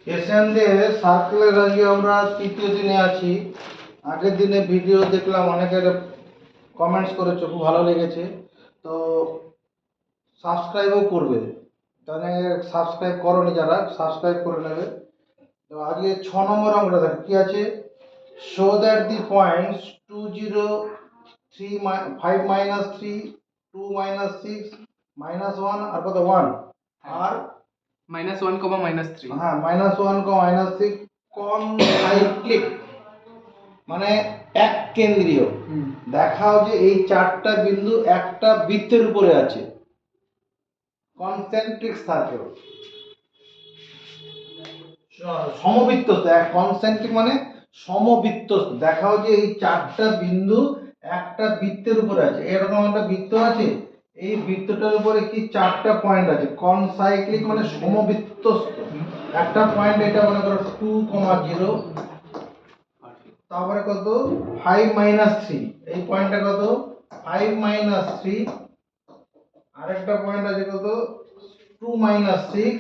এশিয়ানদের সার্কেলের আজকে আমরা তৃতীয় দিনে আছি। আগের দিনে ভিডিও দেখলাম, অনেকের কমেন্টস করেছে, খুব ভালো লেগেছে। তো সাবস্ক্রাইবও করবে, তাহলে সাবস্ক্রাইব করোনি যারা, সাবস্ক্রাইব করে নেবে। তো আজকে 6 নম্বর অঙ্কটা দেখো কি আছে। শো দ্যাট দি পয়েন্টস 2 0 3 5 - 3 2 - 6 -1 আর কত 1 আর -1, -3। হ্যাঁ -1, -3 কনসাইক্লিক মানে এক কেন্দ্রীয়। দেখাও যে এই চারটা বিন্দু একটা বৃত্তের উপরে আছে, কনসেন্ট্রিক সার্কেল, সমবৃত্তস্থ। কনসেন্ট্রিক মানে সমবৃত্তস্থ। দেখাও যে এই চারটা বিন্দু একটা বৃত্তের উপরে আছে। এরকম একটা বৃত্ত আছে, এই বৃত্তটার উপরে কি চারটা পয়েন্ট আছে। কনসাইক্লিক মানে সমবৃত্তস্থ। একটা পয়েন্ট, এটা মনে করো 2, 0, তারপরে কত 5 - 3, এই পয়েন্টটা কত 5 - 3, আরেকটা পয়েন্ট আছে কত 2 - 6,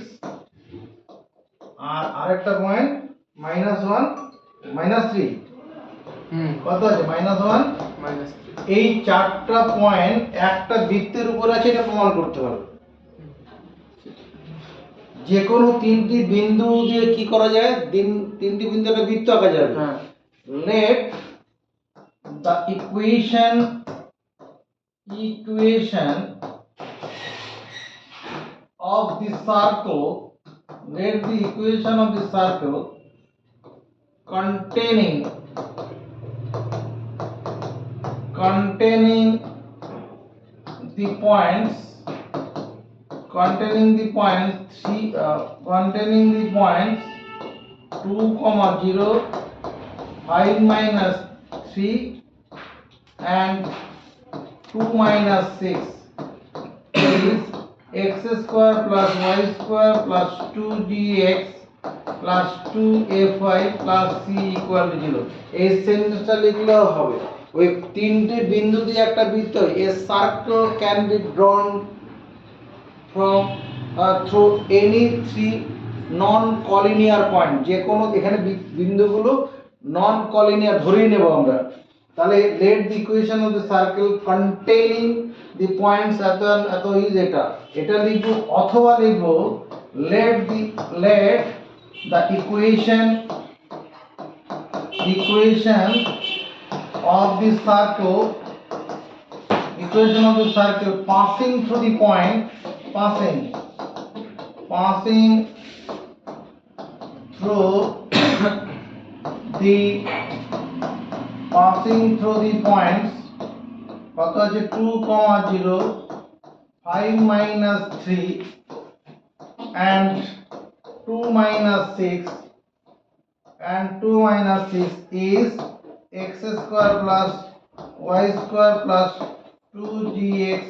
আর আরেকটা পয়েন্ট -1 -3, কত আছে -1 -3। এই চারটা পয়েন্ট একটা বৃত্তের উপর আছে, এটা প্রমাণ করতে হবে। যে কোনো তিনটি বিন্দু দিয়ে কি করা যায়, তিনটি বিন্দু একটা বৃত্ত আঁকা যাবে। Let the equation of the circle, let the equation of the circle containing the points 2, 0, 5 - 3 and 2 - 6 is x square plus y square plus 2gx plus 2fy plus c equal to 0। এই সেন্টেন্সটা লিখলেও হবে। ওই তিনটে বিন্দু দিয়ে একটা বৃত্ত, a circle can be drawn from through any three non collinear point। যে কোনো এখানে বিন্দুগুলো নন কলিনিয়ার ধরেই নেব আমরা। তাহলে let the equation of the circle containing the points এত ইজ এটা লিখব, অথবা লিখব let the equation of the circle passing through the point passing through the points কত আছে 2, 0, 5 - 3 and 2 - 6 is x square plus y square plus 2gx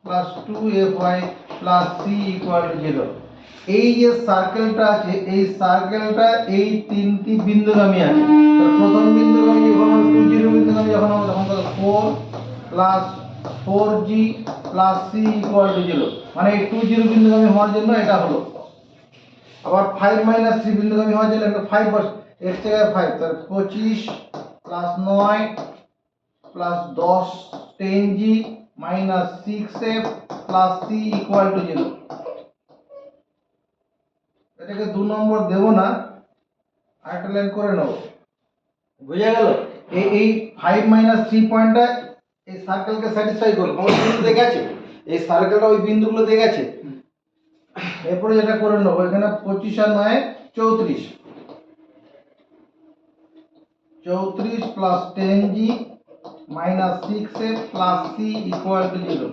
plus 2fy plus c equal to 0। এই যে সার্কেলটা আছে, এই সার্কেলটা এই তিনটি বিন্দুগামী আছে। প্রথম বিন্দুগামী যখন 2 0 বিন্দুগামী যখন হবে, তখন 4 plus 4g plus c equal to 0। মানে এই 2 0 বিন্দুগামী হওয়ার জন্য এটা হলো। আবার 5 - 3 বিন্দুগামী হওয়ার জন্য একটা 5 বস, এর জায়গায় 5, তাহলে 25 plus 9 plus 10 10g minus 6f plus c equal to 0। এটাকে 2 নম্বর দেব না, আরেকটা লাইন করে নেব। বুঝা গেল? এই 5 - 3 পয়েন্টটা এই সার্কেলকে স্যাটিসফাই করবে। কোন বিন্দু দিয়ে গেছে, এই সার্কেলটা ওই বিন্দুগুলো দিয়ে গেছে। এরপরে যেটা করে নেব, এখানে 25 আর 9 34 plus 10g minus 6f plus c equal to 0।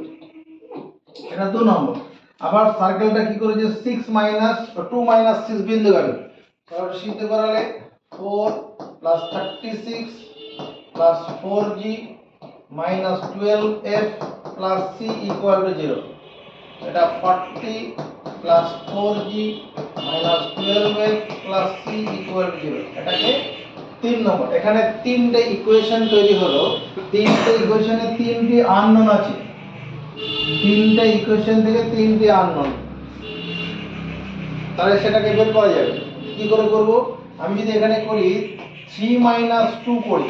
এটা 2 নম্বর। আবার সার্কেলটা কি করেছে 2 - 6 বিন্দুগামী। তাহলে সিদ্ধ করালে 4 plus 36 plus 4g minus 12f plus c equal to 0। এটা 40 plus 4g minus 12f plus c equal to 0। এটাকে 3 নম্বর। এখানে তিনটে ইকুয়েশন তৈরি হলো। তিনটে ইকুয়েশনে তিনটি আননোন আছে, তিনটে ইকুয়েশন থেকে তিনটি আননোন, তাহলে সেটাকে বের করা যাবে। কি করে করব? আমি যদি এখানে করি 3 - 2 করি,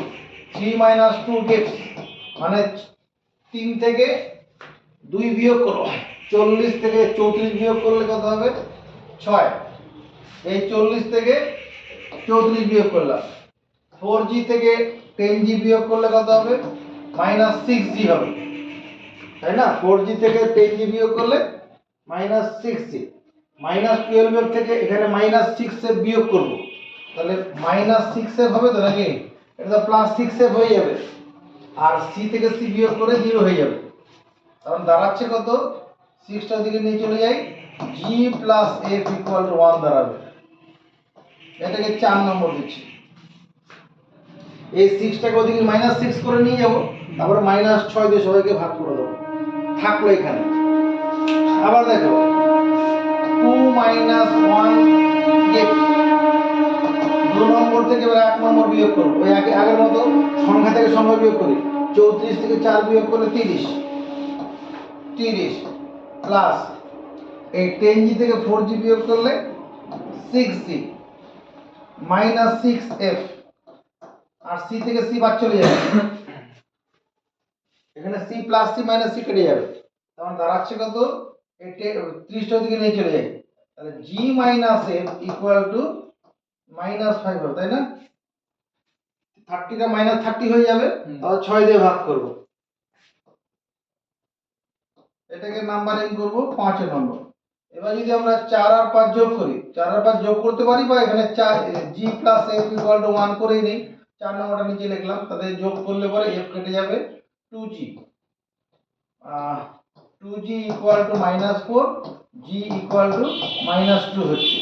3 - 2 গেটস মানে 3 থেকে 2 বিয়োগ করো, 40 থেকে 34 বিয়োগ করলে কত হবে? 6। এই 40 থেকে 34 বিয়োগ করলাম। 4g থেকে 10g বিয়োগ করলে কত হবে? -6g হবে, তাই না? 4g থেকে 10g বিয়োগ করলে -6g। -12 থেকে এখানে -6 বিয়োগ করব, তাহলে -6 হবে তো নাকি? এটা তো +6 হয়ে যাবে, আর c থেকে c বিয়োগ করে 0 হয়ে যাবে। তখন দাঁড়াচ্ছে কত? 6টা দিকে নিয়ে চলে যাই, g + f = 1 দাঁড়াবে। এটাকে 4 নম্বর দিচ্ছি। এই 6টাকে ওদিকে -6 করে নিয়ে যাব, তারপরে -6 দিয়ে সবাইকে ভাগ করে দেবো, থাকলো এখানে। আবার দেখো 2 - 1 গেট, 2 নম্বর থেকে এবার 1 নম্বর বিয়োগ করব, ওই আগের মতো সংখ্যা থেকে সংখ্যা বিয়োগ করি। 34 থেকে 4 বিয়োগ করলে 30 প্লাস এই 10g থেকে 4g বিয়োগ করলে 6g -6f, আর c থেকে c বাদ চলে যাবে, এখানে c plus c minus c কেটে যাবে। তখন দাঁড়াচ্ছে কত? এই 30টা দিকে নিয়ে চলে যাই, তাহলে g - f = -5 হবে, তাই না? 30টা -30 হয়ে যাবে, তাহলে 6 দিয়ে ভাগ করব। এটাকে নাম্বারিং করব 5 নম্বর। এবার যদি আমরা 4 আর 5 যোগ করি, 4 আর 5 যোগ করতে পারি, বা এখানে 4 g + f = 1 করেই নেই। 4 নম্বরটা নিচে লিখলাম, তাদের যোগ করলে পরে f কেটে যাবে, 2g 2g = -4, g = -2 হচ্ছে,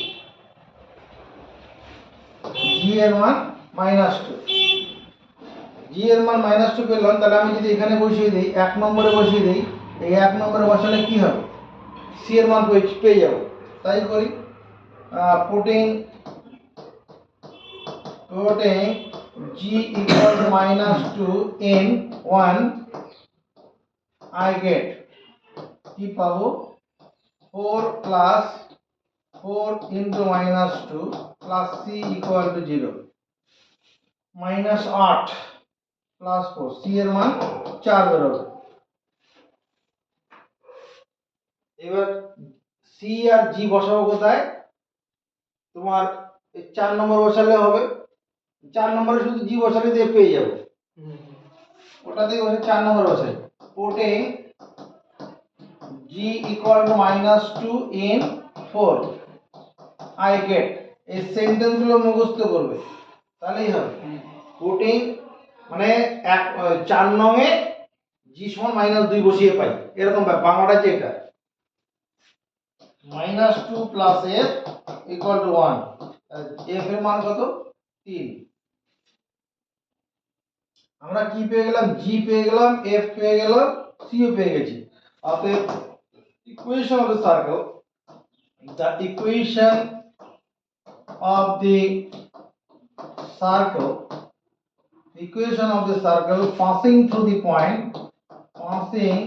g এর মান -2। g এর মান -2 পেলাম, তাহলে আমি যদি এখানে বসিয়ে দিই, 1 নম্বরে বসিয়ে দিই, এই 1 নম্বরে বসালে কি হবে? c এর মান পেয়ে যাব। তাই করি, putting g = -2 in 1, I get কি পাবো? 4 + 4 × -2 plus c = 0, -8 plus 4, c এর মান 4 বেরোবে। এবার c আর g বসাবো কোথায়? তোমার 4 নম্বর বসালে হবে, 4 নম্বরে শুধু g বসালে দিয়ে পেয়ে যাবো, ওটাতেই বসে 4 নম্বর বসাই। putting g = -2 in 4, I get, এই সেন্টেন্সগুলো মুখস্থ করবে, তাহলেই হবে। পুটিং মানে 4 নং এ g = -2 বসিয়ে পাই, এরকম বাংলাটা যেটা -2 + f = 1, f এর মান কত? 3। আমরা কি পেয়ে গেলাম? g পেয়ে গেলাম, f পেয়ে গেলাম, c ও পেয়ে গেছি। অতএব equation of the circle, the equation of the circle passing through the point, passing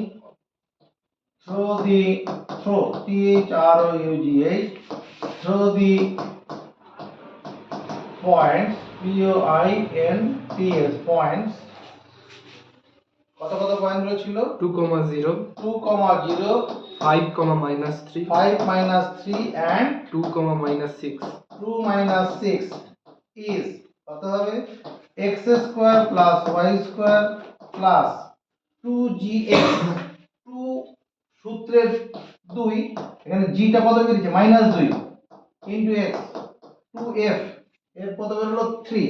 through the through through the points points points, কত কত পয়েন্ট গুলো ছিল? 2,0, 2,0, 5, -3, 5 - 3 and 2, -6. 2 - 6 is কত হবে? x² + y² plus 2gx, 2 সূত্রের 2, এখানে g টা কত বেরিয়েছে? -2 into x, 2f, f কত বেরোলো? 3,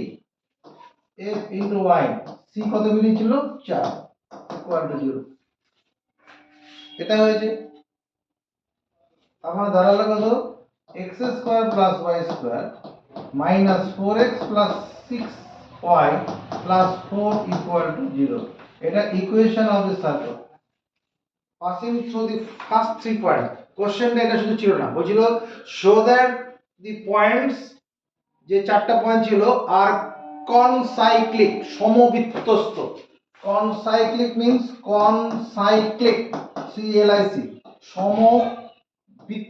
f into y, c কত বেরিয়েছিল? 4 = 0। এটা হয়েছে, আমরা দাঁড়ালো কত? x² + y² -4x + 6y + 4 = 0। এটা equation of the circle passing through the first 3 points। কোশ্চেনটা এটা শুধু ছিল না, বলছিল শো দ্যাট দি পয়েন্টস, যে 4টা পয়েন্ট ছিল, আর কনসাইক্লিক, সমবৃত্তস্থ। কনসাইক্লিক মিন্স CLIC, সমবৃত্তস্থ।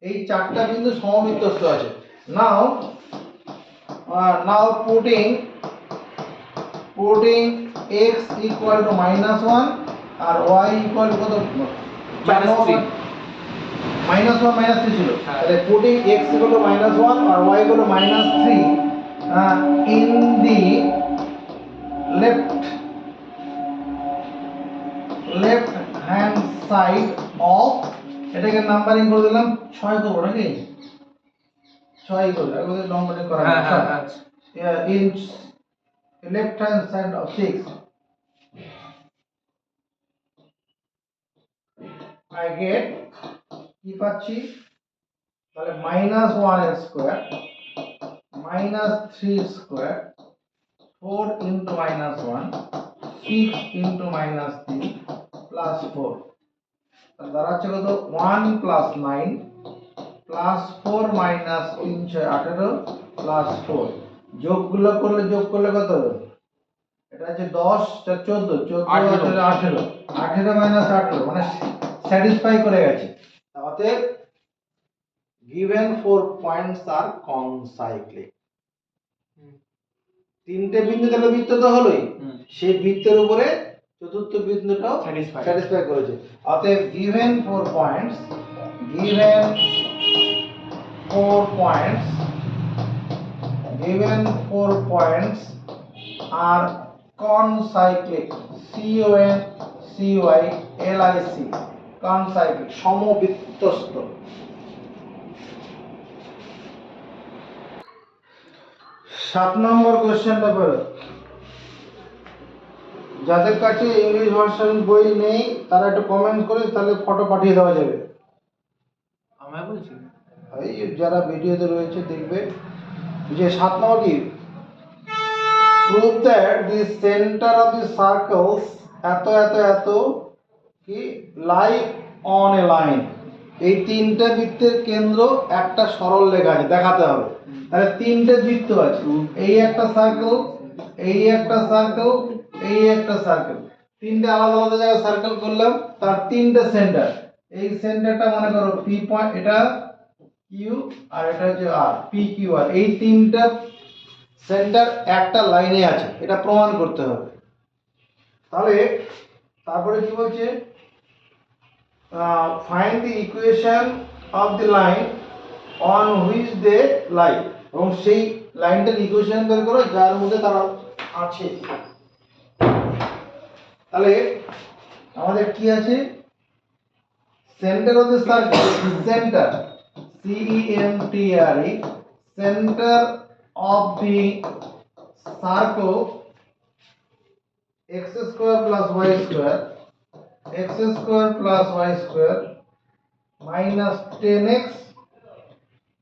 এই চারটা বিন্দু সমবৃত্তস্থ আছে। নাও putting x equal to -1 আর y equal to কত? -3 -1 -3 ছিল, হ্যাঁ। তাহলে putting x equal to -1 আর y equal to -3 in the left hand side of, এটাকে নাম্বারিং করে দিলাম 6 করব নাকি 6 করব, এগুলো নাম্বারিং করা হ্যাঁ হ্যাঁ আছে। আচ্ছা in left hand side of 6 I get কি পাচ্ছি, তাহলে -1 square -3 square 4 into -1 6 into -3 plus 4, তাহলে দাঁড়াচ্ছে কত 1 plus 9 plus 4 minus 3 6 18 plus 4, যোগগুলো করলে কত হবে, এটা হচ্ছে 10 14 14 18 18 minus 18 মানে স্যাটিসফাই করে গেছে। অতএব given 4 points are concyclic, তিনটে বিন্দু তাহলে বৃত্ত তো হলোই, সেই বৃত্তের উপরে চতুর্থ বিন্দুটাও স্যাটিসফাই করেছে। অতএব given 4 points are concyclic, CONCYLIC, concyclic সমবৃত্তস্থ। 7 নম্বর কোশ্চেনটা করো। যাদের কাছে ইংলিশ ভার্সন বই নেই তারা একটু কমেন্ট করে, তাহলে ফটো পাঠিয়ে দেওয়া যাবে। আমরা বলছি এই যারা ভিডিওতে রয়েছে দেখবে। যে 7 নম্বর কি, prove that the centre of the circles এত কি লাই অন এ লাইন, এই তিনটে বৃত্তের কেন্দ্র একটা সরল রেখা আছে, দেখাতে হবে। তাহলে তিনটে বৃত্ত আছে, এই একটা সার্কেল, এই একটা সার্কেল, এই একটা সার্কেল, তিনটে আলাদা আলাদা জায়গায় সার্কেল করলাম, তার তিনটে সেন্টার। এই সেন্টারটা মনে করো পি পয়েন্ট, এটা কিউ আর এটা হচ্ছে আর, পি কিউ আর, এই তিনটা সেন্টার একটা লাইনে আছে, এটা প্রমাণ করতে হবে। তাহলে তারপরে কি বলছে, find the equation of the line on which they lie, এবং সেই লাইনটার ইকুয়েশন বের করো যার মধ্যে তারা আছে। তাহলে আমাদের কি আছে, centre of the circle, centre CENTRE, centre of the circle x square plus y square minus 10x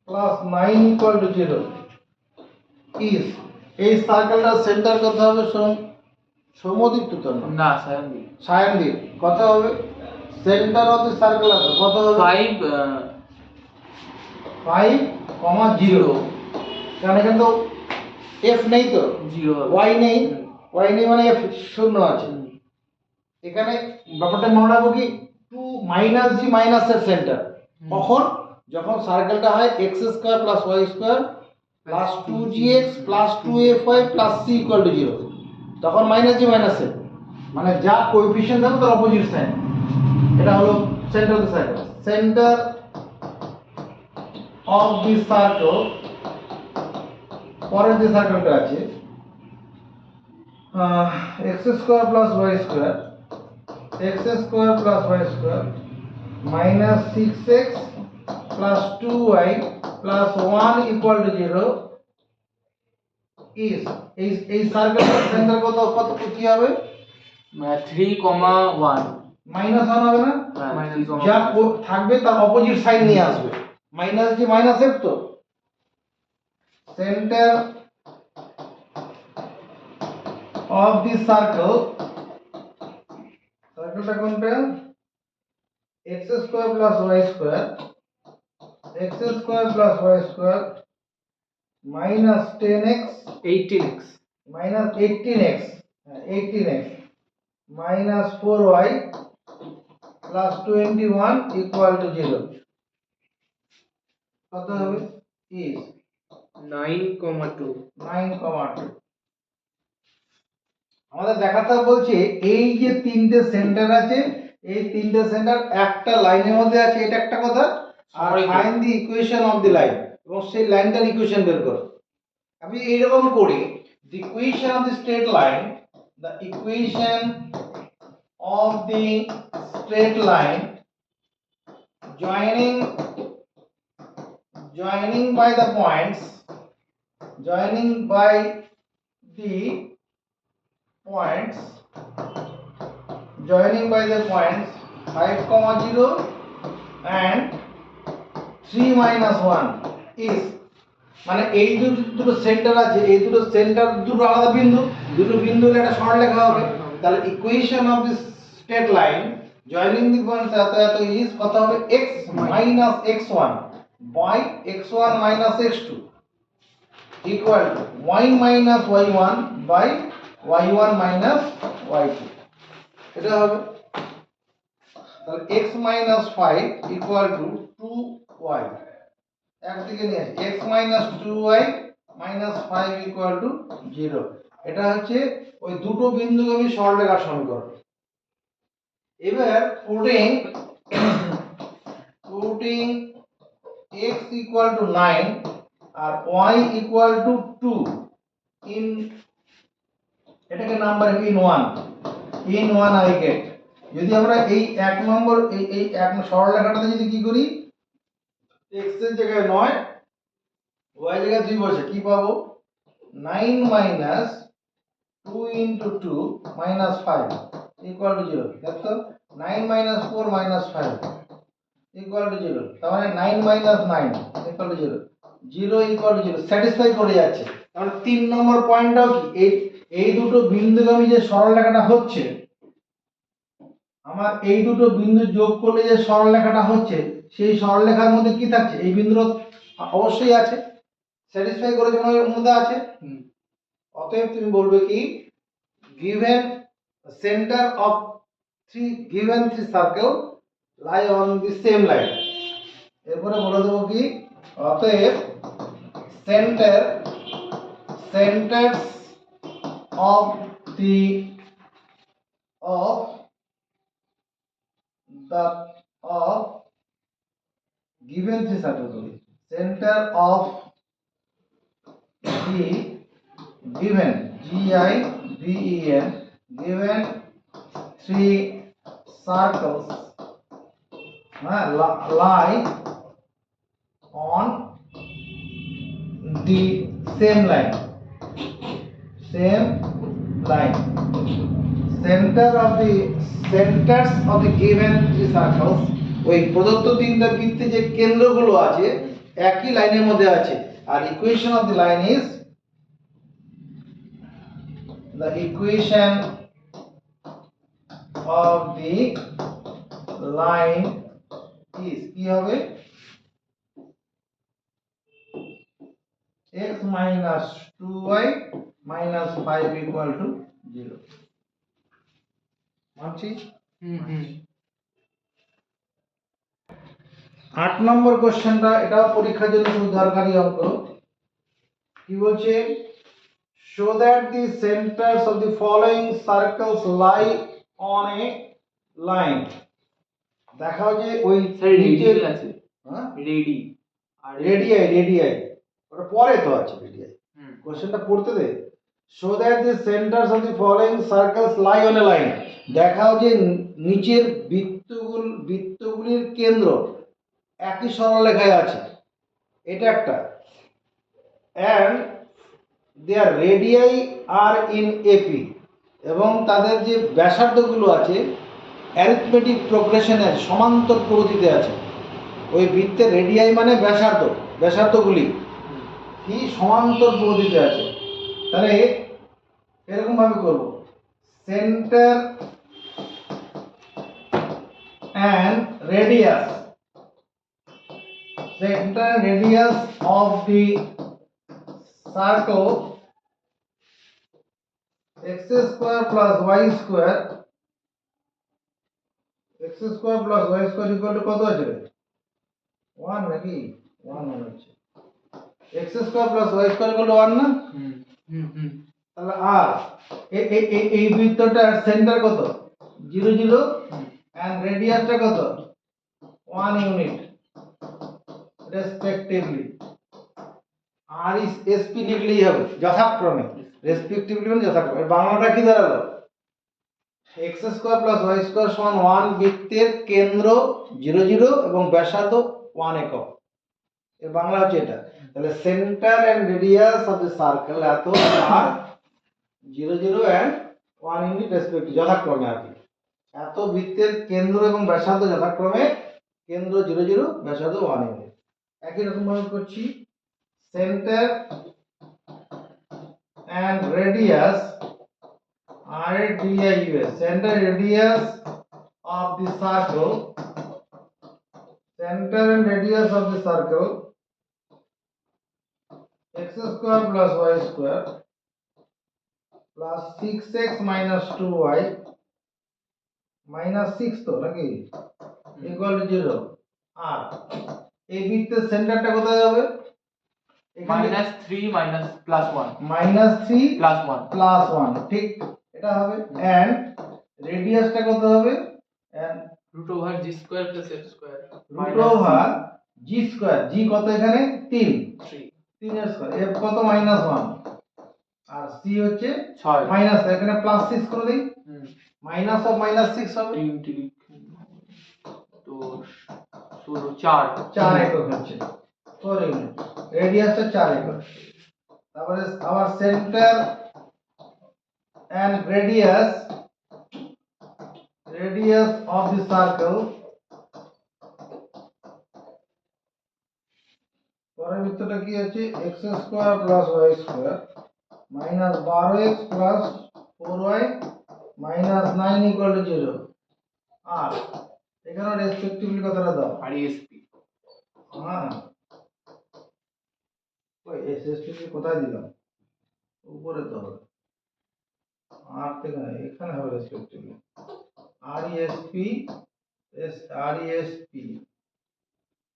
plus 9 equal to 0 is, এই সার্কেলটার সেন্টার কত হবে, সমদ্বিত্ব তো না সায়নদ্বীপ, কত হবে, সেন্টার অফ দি সার্কেল আছে কত হবে 5, 0, কারণ এখানে তো f নেই, তো 0 y নেই, মানে f শূন্য আছে। এখানে ব্যাপারটা মনে রাখবো কি, 2 মাইনাস জি মাইনাসের সেন্টার কখন, যখন সার্কেলটা হয় x square plus y square plus 2gx plus 2fy plus c equal to 0, তখন মাইনাস জি মাইনাসের মানে যা কোএফিশিয়েন্ট থাকবে তার অপোজিট সাইন, এটা হলো centre of the circle. Centre of the circle, পরের যে সার্কেলটা আছে x square plus y square minus 6x plus 2y plus 1 equal to 0 is, এই সার্কেলের সেন্টার কত কি হবে, 3,1 মাইনাস 1 হবে না, যা থাকবে তার অপোজিট সাইন নিয়ে আসবে, মাইনাস জি মাইনাস এফ, তো সেন্টার অফ দি সার্কেলটা কোনটা, x square plus y square minus 10x 18x minus 18x minus 4y plus 21 equal to 0, কত হবে is 9,2 9,2। আমাদের দেখাতে হবে বলছে এই যে তিনটে সেন্টার আছে, এই তিনটে সেন্টার একটা লাইনের মধ্যে আছে, এটা একটা কথা। আর সবাই find the equation of the line, এবং সেই লাইনটার ইকুয়েশন বের করো। আমি এইরকম করি, the equation of the straight line, the equation of the straight line joining by the points, joining by the points, joining by the points 5,0 and 3 minus 1 is, মানে এই দুটো সেন্টার আছে, এই দুটো সেন্টার দুটো আলাদা বিন্দু, দুটো বিন্দু হলে একটা সরলরেখা হবে। তাহলে equation of this straight line joining the points এত ইজ কত হবে x minus x1 by x1 minus x2 equal to y minus y1 by y1 minus y2, এটা হবে। তাহলে x minus 5 equal to 2y, একদিকে নিয়ে আসি, x minus 2y minus 5 equal to 0। এটা হচ্ছে ওই দুটো বিন্দুগামী সরলরেখার সমীকরণ। এবার putting x equal to 9 আর y equal to 2 in, এটাকে নাম্বার in 1 I get, যদি আমরা এই এক নম্বর এই এক সরলরেখাটাতে যদি কি করি, x এর জায়গায় 9, y এর জায়গায় 2 বসে, কি পাবো 9 minus 2 into 2 minus 5 equal to 0। দেখো 9 minus 4 minus 5 equal to 0, তার মানে 9 minus 9 equal to 0, 0 equal to 0, satisfy করে যাচ্ছে। তাহলে 3 নম্বর পয়েন্টটাও কি, এই দুটো বিন্দুগামী যে সরলরেখাটা হচ্ছে, আমার এই দুটো বিন্দু যোগ করলে যে সরলরেখাটা হচ্ছে, সেই সরলরেখার মধ্যে কি থাকছে, এই বিন্দুর অবশ্যই আছে, স্যাটিসফাই করেছে এর মধ্যে আছে। অতএব তুমি বলবে কি, given center of given three circle lie on the same line, এরপরে বলে দেবো কি, অতএব centers of the given three circle, center of the given given three circles lie on the same line, centers of the given three circles, ওই প্রদত্ত তিনটা বৃত্তে যে কেন্দ্রগুলো আছে একই লাইনের মধ্যে আছে। আর equation of the line is, the equation of the line is, কি হবে x minus 2y minus 5 equal to 0। মানছি? 8 নম্বর কোশ্চেনটা, এটাও পরীক্ষার জন্য খুব দরকারি অঙ্ক। কি বলছে, show that the centers of the following circles lie on a line। দেখাও যে ওই রেডিয়াল আছে, হ্যাঁ রেডি আর ওটা পরে তো আছে রেডিয়াই, কোশ্চেনটা পড়তে দে। show that the centers of the following circles lie on a line, দেখাও যে নিচের বৃত্তগুলির কেন্দ্র একই সরলরেখায় আছে, এটা একটা। and their radii are in AP, এবং তাদের যে ব্যাসার্ধগুলো আছে অ্যারিথমেটিক প্রোগ্রেশনের সমান্তর প্রগতিতে আছে। ওই বৃত্তের রেডিয়াই মানে ব্যাসার্ধগুলি কি সমান্তর প্রগতিতে আছে। তাহলে এরকম ভাবে করব, centre and radius of the circle x square plus y square equal to কত আছে 1 নাকি 1 হচ্ছে x square plus y square equal 1 না? হুম হুম হুম তাহলে আর এই বৃত্তটার সেন্টার কত 0 0 এন্ড রেডিয়াসটা কত 1 ইউনিট রেসপেক্টিভলি। আর ইস এসপি লিখলেই হবে যথাক্রমে, রেসপেক্টিভলি মানে যথাক্রমে। এর বাংলাটা কি দাঁড়ালো? x square plus y square সমান 1 বৃত্তের কেন্দ্র 0 0 এবং ব্যাসার্ধ 1 একক। এর বাংলা হচ্ছে এটা। তাহলে centre and radius of the circle এত আর 0 0 এন্ড 1 ইউনিট রেসপেক্টিভ যথাক্রমে আর কি। এত বৃত্তের কেন্দ্র এবং ব্যাসার্ধ যথাক্রমে কেন্দ্র 0 0 ব্যাসার্ধ 1 ইউনিট। একই রকম ভাবে করছি centre and radius RDIUS center radius of the circle x square plus y square plus 6x minus 2y minus 6 তো নাকি equal to 0 আর এই বৃত্তের সেন্টারটা কোথায় হবে -3 মাইনাস প্লাস 1 -3 প্লাস 1 প্লাস 1 ঠিক এটা হবে এন্ড রেডিয়াসটা কত হবে and √g square plus f square √g square g কত এখানে 3 3 3 এর স্কয়ার f কত -1 আর c হচ্ছে 6 মাইনাস এখানে প্লাস 6 করে দেই মাইনাস অফ -6 হবে 3 তো 4 একক হচ্ছে 4 ইউনিট রেডিয়াসটা 4 একক। তারপরে আবার centre and radius of the circle পরের বৃত্তটা কি আছে x square plus y square minus 12x plus 4y minus 9 equal to 0 আর এখানে রেসপেক্টিভলি কতটা দাও RESP হ্যাঁ ওই রেসপেক্টিভলি কোথায় দিলাম উপরে তো হবে আর থেকে না এখানে হবে respectively RESP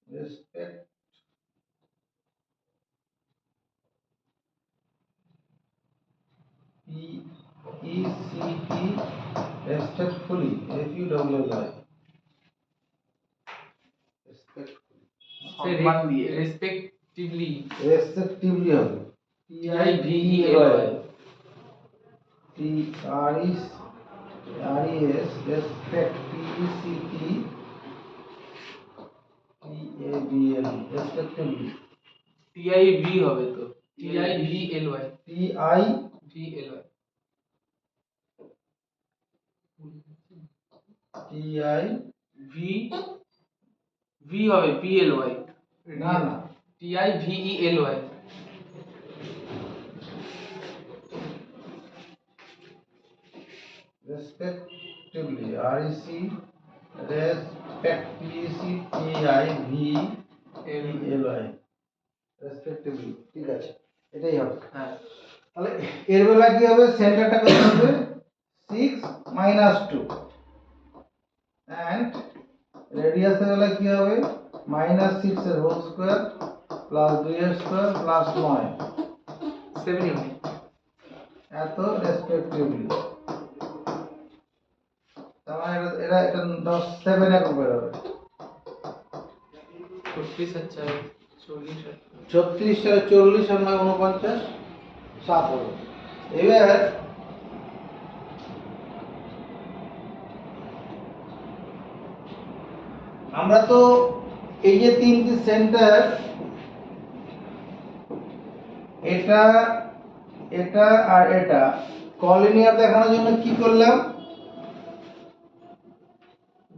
respect PECT respectfully FUWLI সম্মান দিয়ে রেসপেক্টিভলি হবে TIVELY TRES respect PECT TABL respectively TIV হবে তো TIVLY V V হবে PLY না না TIVELY respectively REC respect PECT TIVELY respectively ঠিক আছে এটাই হবে হ্যাঁ তাহলে এর বেলা কি হবে সেন্টারটা কত হবে 6 minus 2 and রেডিয়াসের বেলা কি হবে -6 এর হোল স্কয়ার প্লাস 2 এর স্কয়ার প্লাস 9 7 ইউনিট এত রেসপেক্টিভলি তাহলে এটা 7 একক বের হবে 36 আর 40 36 আর 40 আর 9 49 7 হবে এবার আমরা তো এই যে তিনটি সেন্টার এটা এটা আর এটা কলিনিয়ার দেখানোর জন্য কি করলাম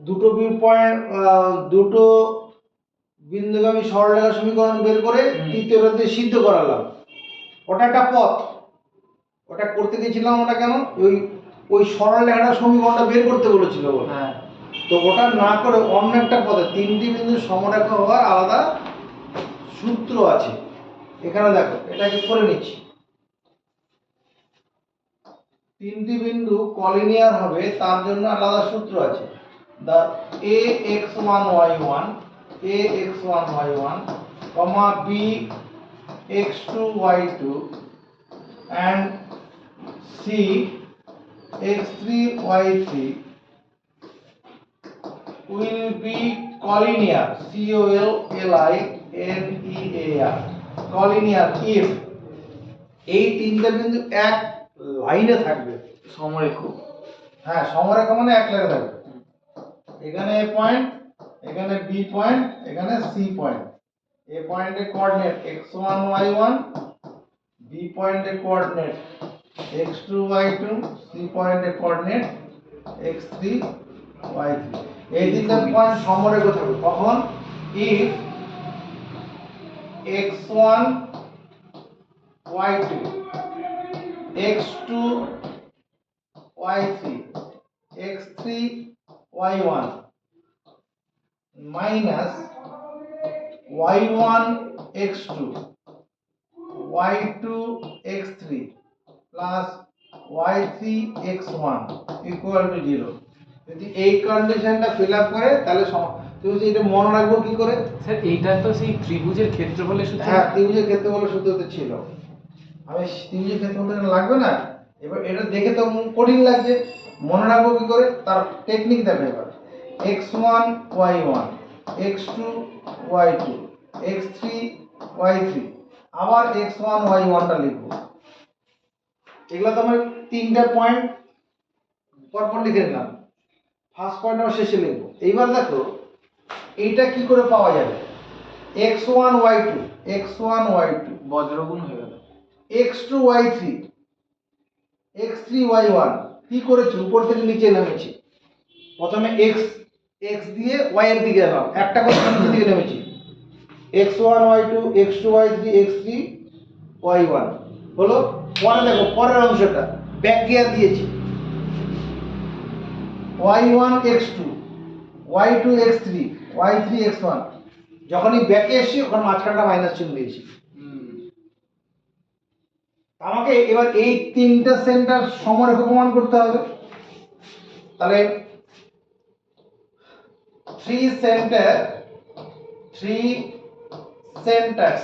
দুটো দুটো বিন্দুগামী সরলরেখা সমীকরণ বের করে তৃতীয়টা দিয়ে সিদ্ধ করালাম ওটা একটা পথ ওটা করতে গেছিলাম ওটা কেন ওই সরলরেখাটা সমীকরণটা বের করতে বলেছিল হ্যাঁ তো ওটা না করে অন্য একটা পথে তিনটি বিন্দু সমরেখা হওয়ার আলাদা সূত্র আছে এখানে দেখো এটাকে করে নিচ্ছি তিনটি বিন্দু কলিনিয়ার হবে তার জন্য আলাদা সূত্র আছে the ax1y1 ax1y1 comma b x2 y2 and c x3 y3 will be collinear, collinear, collinear if এই তিনটা বিন্দু এক লাইনে থাকবে। সমরেখ। হ্যাঁ, সমরেখ মানে এক লাইনে থাকবে। এখানে এ পয়েন্ট, এখানে বি পয়েন্ট, এখানে সি পয়েন্ট। এ পয়েন্টের কোঅর্ডিনেট x1 y1, বি পয়েন্টের কোঅর্ডিনেট x2 y2, সি পয়েন্টের কোঅর্ডিনেট x3 y3। এই তিনটা পয়েন্ট সমরেখ থাকবে কখন? if x1 y2, x2 y3, x3 y1 minus y1 x2, y2 x3 plus y3 x1 equal to 0। যদি এই কন্ডিশনটা ফিল আপ করে তাহলে তুমি এটা মনে রাখবো কি করে? স্যার এইটা তো সেই ত্রিভুজের ক্ষেত্রফলের সূত্র। হ্যাঁ, ত্রিভুজের ক্ষেত্রফলের সূত্রতে ছিল। আমি ত্রিভুজের ক্ষেত্রফল লাগবে না, এবার এটা দেখে তো কঠিন লাগছে, মনে রাখবো কি করে? তার টেকনিক দেখো এবার। x1 y1, x2 y2, x3 y3, আবার x1 y1 টা লিখবো। এগুলো তো আমার তিনটা পয়েন্ট পরপর লিখে নিলাম, ফার্স্ট পয়েন্ট আমরা শেষে লিখবো। এইবার দেখো এইটা কি করে পাওয়া যাবে? x1 y2, x1 y2 বজ্রগুণ হয়ে গেল। x2 y3, x3 y1 কি করেছি? উপর থেকে নিচে নামেছি। প্রথমে x দিয়ে y এর দিকে এলাম, একটা করে নিচে দিকে নেমেছি। x1 y2, x2 y3, x3 y1 হলো। পরে দেখো পরের অংশটা ব্যাক গিয়ার দিয়েছি, y1 x2, y2 x3, y3 x1। যখনই ব্যাকে এসেছি ওখানে মাঝখানটা মাইনাস চিহ্ন দিয়েছি। আমাকে এবার এই তিনটা সেন্টার সমরেখ প্রমাণ করতে হবে। তাহলে 3 centers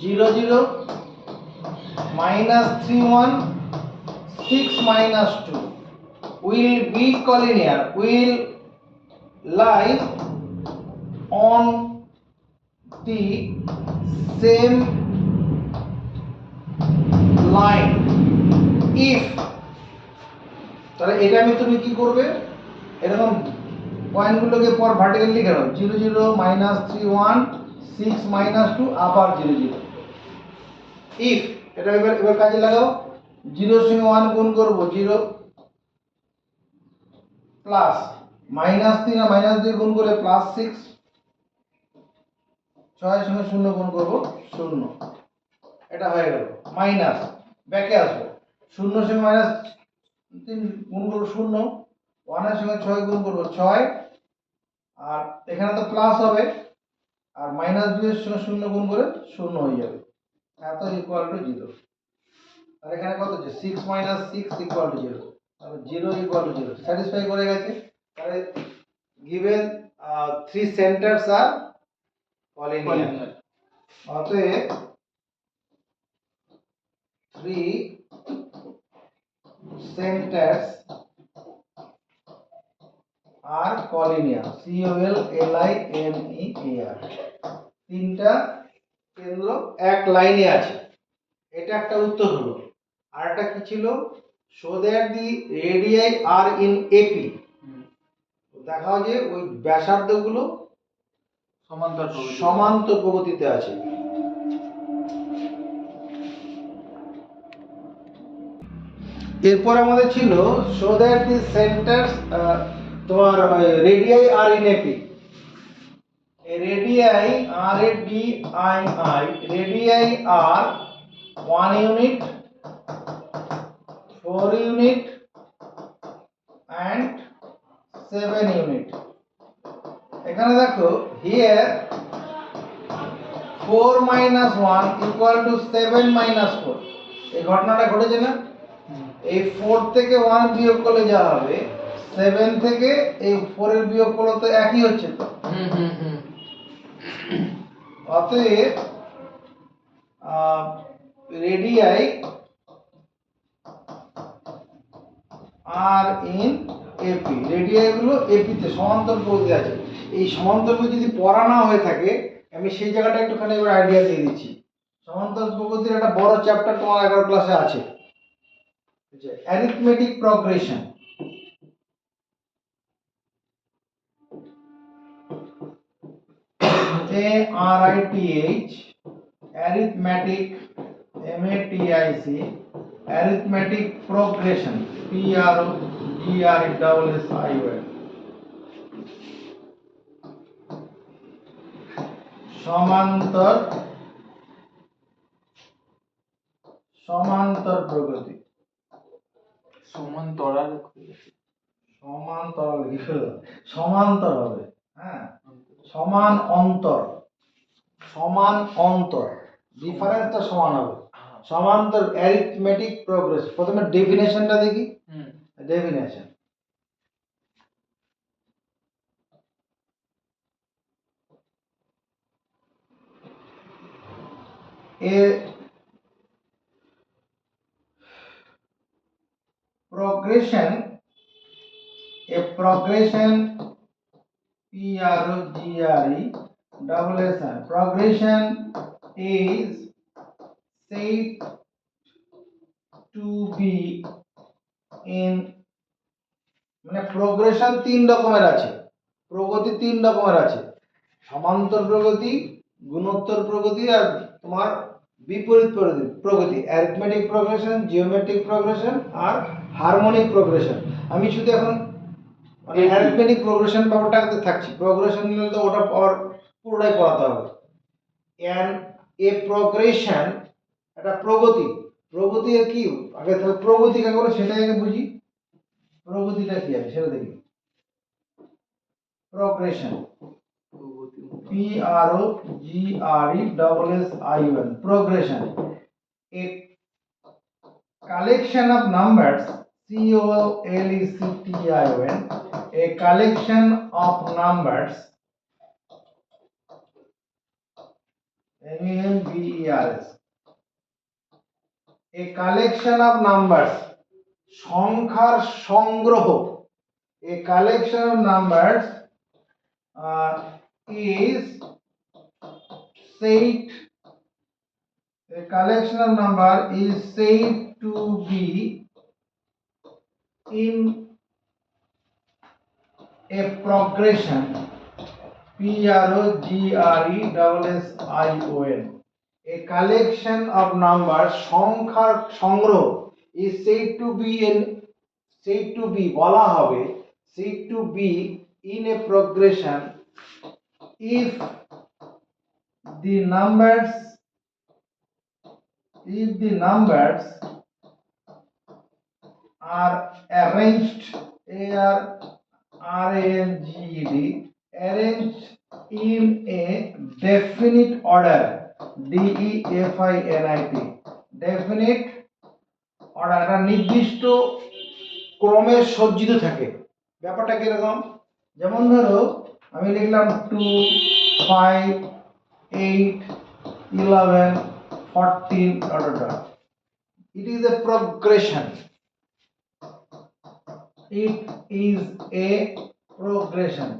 0 0 minus 3 1 6 minus 2 will be collinear, will lie on the same line if। তাহলে এটা আমি তুমি কি করবে? এরকম পয়েন্টগুলোকে পর ভার্টিক্যালি লিখে নাও, 0 0 minus 3 1 6 minus 2 আবার 0 0 if। এটা এবার কাজে লাগাও, 0 এর সঙ্গে 1 গুণ করব 0 প্লাস মাইনাস 3 আর মাইনাস 2 গুণ করে প্লাস 6, 6 এর সঙ্গে 0 গুণ করব 0। এটা হয়ে গেল মাইনাস। ব্যাকে আসবো, 0 এর সঙ্গে মাইনাস 3 গুণ করব 0, 1 এর সঙ্গে 6 গুণ করব 6, আর এখানে তো প্লাস হবে, আর মাইনাস 2 এর সঙ্গে 0 গুণ করে 0 হয়ে যাবে, এত ইকুয়াল টু 0। আর এখানে কত হচ্ছে? 6 minus 6 equal to 0, তাহলে 0 equal to 0 স্যাটিসফাই করে গেছে। তাহলে given 3 centers are collinear, অতএব 3 centers are collinear, COLLINEAR। তিনটা কেন্দ্র এক লাইনে আছে, এটা একটা উত্তর হলো। আর একটা কি ছিল? show that the radii are in AP, দেখাও যে ওই ব্যাসার্ধগুলো সমান্তর প্রগতিতে আছে। এরপর আমাদের ছিল show that the centers তোমার radii are in AP। radii are 1 unit, 4 unit and 7 unit। এখানে দেখো here 4 minus 1 equal to 7 minus 4। এই ঘটনাটা ঘটেছে না? এই 4 থেকে 1 বিয়োগ করলে যা হবে, 7 থেকে এই 4 এর বিয়োগ করলে তো একই হচ্ছে তো। অতএব রেডিয়াই আর ইন এপি, রেডিয়াই গুলো এপিতে সমান্তর প্রগতি আছে। এই সমান্তর প্রগতি যদি পড়া না হয়ে থাকে, আমি সেই জায়গাটা একটুখানি এবার আইডিয়া দিয়ে দিচ্ছি। সমান্তর প্রগতির একটা বড় চ্যাপ্টার তোমার 11 ক্লাসে আছে, arithmetic progression. ARITH, arithmetic, MATIC, arithmetic progression, PROGRESSION, সমান্তর সমান্তর প্রগতি, সমান্তরাল সমান্তরাল কি হলো? সমান্তর হবে, হ্যাঁ, সমান অন্তর, সমান অন্তর, ডিফারেন্সটা সমান হবে। সমান্তর অ্যারিথমেটিক প্রোগ্রেস। প্রথমে ডেফিনেশনটা দেখি। Definition, A progression, a progression, progression is said to be in, মানে progression তিন রকমের আছে, প্রগতি তিন রকমের আছে, সমান্তর প্রগতি, গুণোত্তর প্রগতি আর তোমার বিপরীত প্রগতি, অ্যারিথমেটিক প্রোগ্রেশন, জিওমেট্রিক প্রোগ্রেশন আর হারমোনিক প্রোগ্রেশন। আমি শুধু এখন মানে অ্যারিথমেটিক প্রোগ্রেশন ব্যাপারটাতে থাকছি, প্রোগ্রেশন নিলে তো ওটা পুরোটাই পড়াতে হবে। এ প্রোগ্রেশন একটা প্রগতি, প্রগতি কি আগে তাহলে প্রগতি কাকে বলে সেটা আগে বুঝি। প্রগতিটা কি আছে সেটা দেখি। Progression, PROGRESSION, progression, a collection of numbers, COLECTION, a collection of numbers, NUMBERS, a collection of numbers, সংখ্যার সংগ্রহ, a collection of numbers is said, a collection of number is said to be in a progression, PROGRESSION, a collection of numbers, সংখ্যার সংগ্রহ, is said to be বলা হবে, said to be in a progression if the numbers are arranged, arranged in a definite order, DEFINIT, definite order, একটা নির্দিষ্ট ক্রমে সজ্জিত থাকে। ব্যাপারটা কিরকম? যেমন ধরো আমি লিখলাম 2, 5, 8, 11, 14, it is a progression, it is a progression,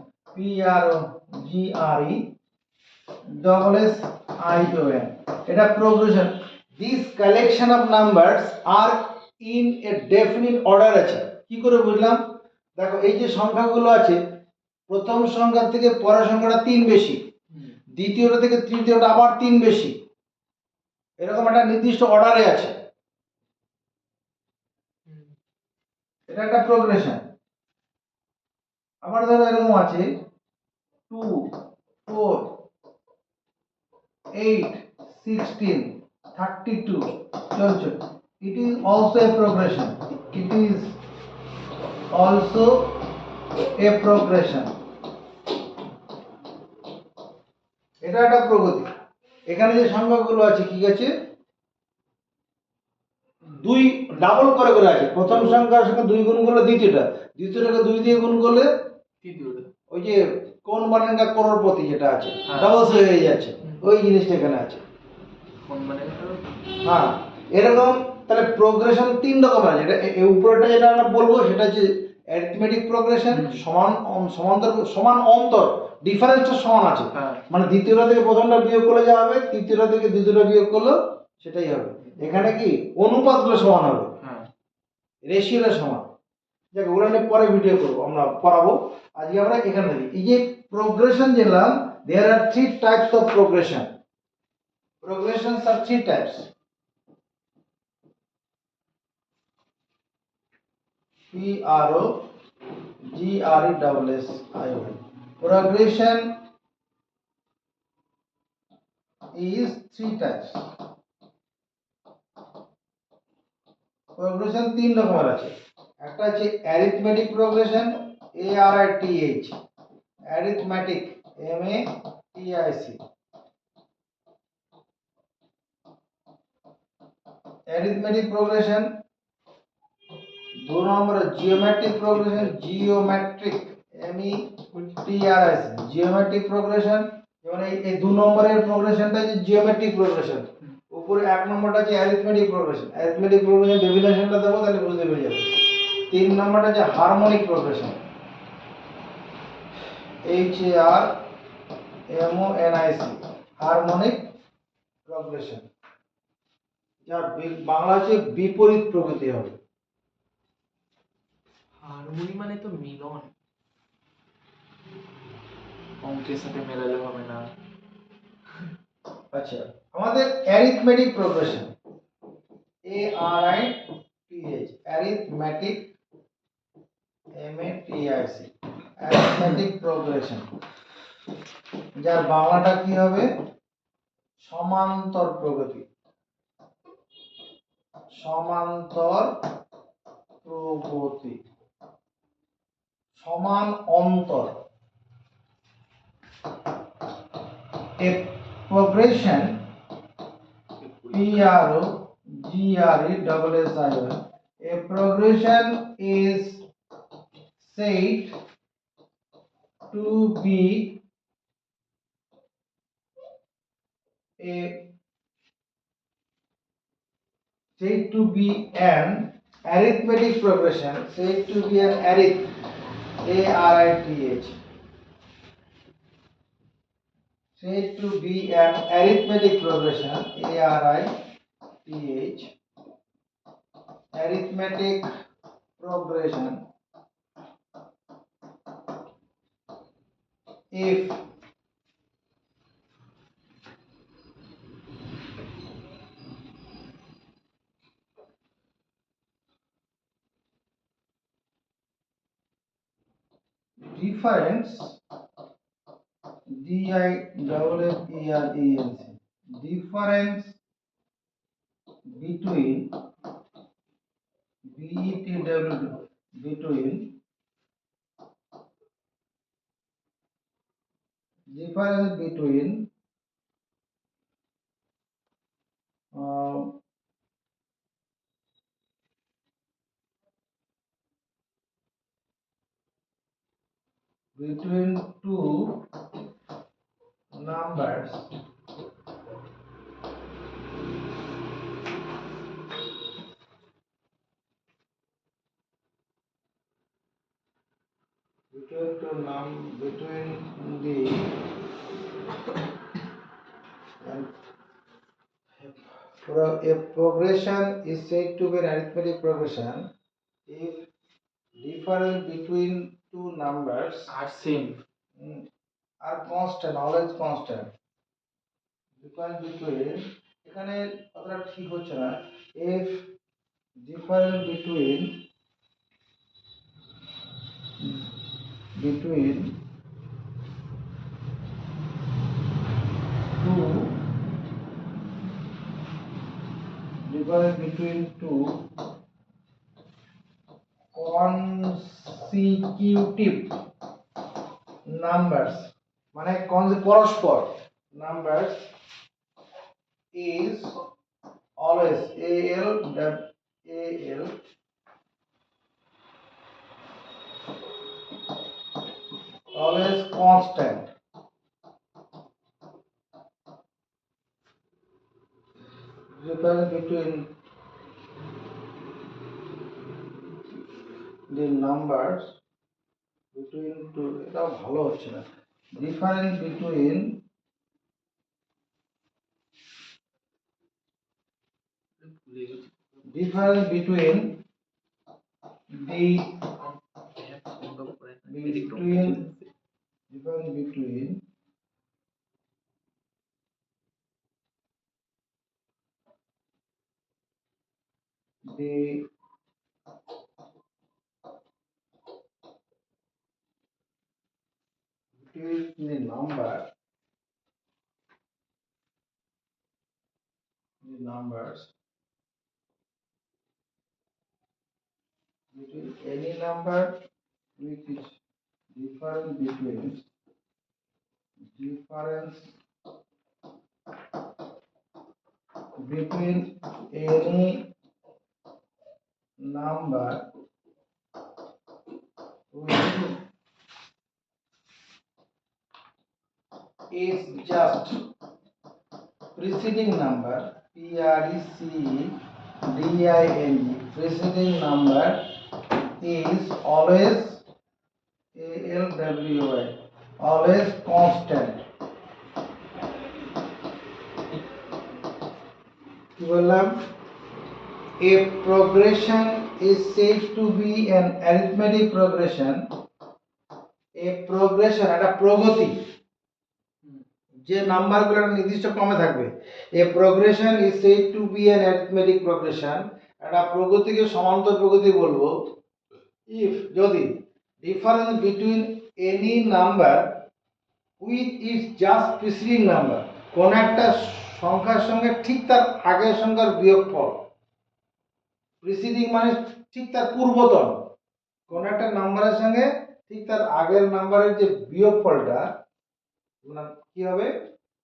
PROGRESSION, এটা progression. This collection of numbers are in a definite order আছে। কি করে বুঝলাম? দেখো এই যে সংখ্যাগুলো আছে, প্রথম সংখ্যা থেকে পরের সংখ্যাটা 3 বেশি, দ্বিতীয়টা থেকে তৃতীয়টা আবার 3 বেশি, এরকম একটা নির্দিষ্ট অর্ডারে আছে, এটা একটা প্রোগ্রেশন। আবার ধরো এরকম আছে 2, 4, 8, 16, 32 চলছে, it is also a progression, it is also a progression, এটা একটা প্রগতি। এখানে যে সংখ্যাগুলো আছে কি আছে, 2 ডাবল করে করে আছে, প্রথম সংখ্যার সঙ্গে 2 গুণ করলে দ্বিতীয়টাকে 2 দিয়ে গুণ করলে তৃতীয়টা, ওই যে কোন বনেগা করোড়পতি যেটা আছে হ্যাঁ। ডাবলস হয়ে যাচ্ছে, ওই জিনিসটা এখানে আছে। কোন মানে হ্যাঁ, এরকম তাহলে প্রোগ্রেশন তিন রকম আছে। এটা এই উপরেটা যেটা আমরা বলবো সেটা হচ্ছে অ্যারিথমেটিক প্রোগ্রেশন, সমান সমান্তর সমান অন্তর, ডিফারেন্সটা সমান আছে। হ্যাঁ। মানে দ্বিতীয়টা থেকে প্রথমটা বিয়োগ করলে যা হবে, তৃতীয়টা থেকে দ্বিতীয়টা বিয়োগ করলেও সেটাই হবে। এখানে কি অনুপাতগুলো সমান হবে, হ্যাঁ রেশিওটা সমান। দেখ ওগুলো নিয়ে পরে ভিডিও করবো, আমরা পড়াবো। আজকে আমরা এখানে দেখি এই যে প্রোগ্রেশন যেলাম, there are three types of progression. Progressions are three types. Progression Progression is three types. Progression তিন রকমের আছে। একটা আছে arithmetic progression, ARITH, arithmetic, MATIC, arithmetic progression। दो number geometric progression, geometric, METRIC, geometric progression. যেমন এই দু নম্বরের প্রোগ্রেশনটা হচ্ছে জিওমেট্রিক প্রোগ্রেশন, উপরে এক নম্বরটা হচ্ছে অ্যারিথমেটিক প্রোগ্রেশন। অ্যারিথমেটিক প্রোগ্রেশন ডেফিনেশনটা দেবো, তাহলে বুঝতে পেরে যাবে। তিন নম্বরটা হচ্ছে harmonic progression, HARMONIC, harmonic progression, যার বাংলা হচ্ছে বিপরীত প্রকৃতি হবে। হারমোনি মানে তো মিলন, অঙ্কের সাথে মেলালে হবে না। আচ্ছা, আমাদের arithmetic progression, ARITH, arithmetic, MATIC, arithmetic progression, যার বাংলাটা কি হবে? সমান্তর প্রগতি, সমান্তর প্রগতি, সমান অন্তর। A progression, PROGRESSION, a progression is said to be an arithmetic progression, said to be an arith, ARITH, said to be an arithmetic progression, ARITH, arithmetic progression, if difference, DIFFERENCE, difference between, between, difference between between two numbers between the a progression is said to be an arithmetic progression if difference between two numbers আর same are constant, always constant. Difference between, এখানে কথাটা ঠিক হচ্ছে না। if difference between two, difference between two consecutive numbers, মানে পরস্পর numbers is always AL always constant. Difference between the numbers between two, এটা ভালো হচ্ছে না, difference between difference between the between difference between the between the numbers between any number which is difference between any number which is just preceding number, preceding preceding number is always alwy always constant. কি বললাম? A progression is said to be an arithmetic progression. A progression একটা প্রগতি, যে নাম্বারগুলো একটা নির্দিষ্ট ক্রমে থাকবে। A progression is said to be an arithmetic progression. একটা প্রগতিকে সমান্তর প্রগতি বলবো if যদি difference between any number which is just preceding number, কোন একটা সংখ্যার সঙ্গে ঠিক তার আগের সংখ্যার বিয়োগফল, প্রিসিডিং মানে ঠিক তার পূর্বতন, কোন একটা নাম্বারের সঙ্গে ঠিক তার আগের নাম্বারের যে বিয়োগফলটা কি হবে?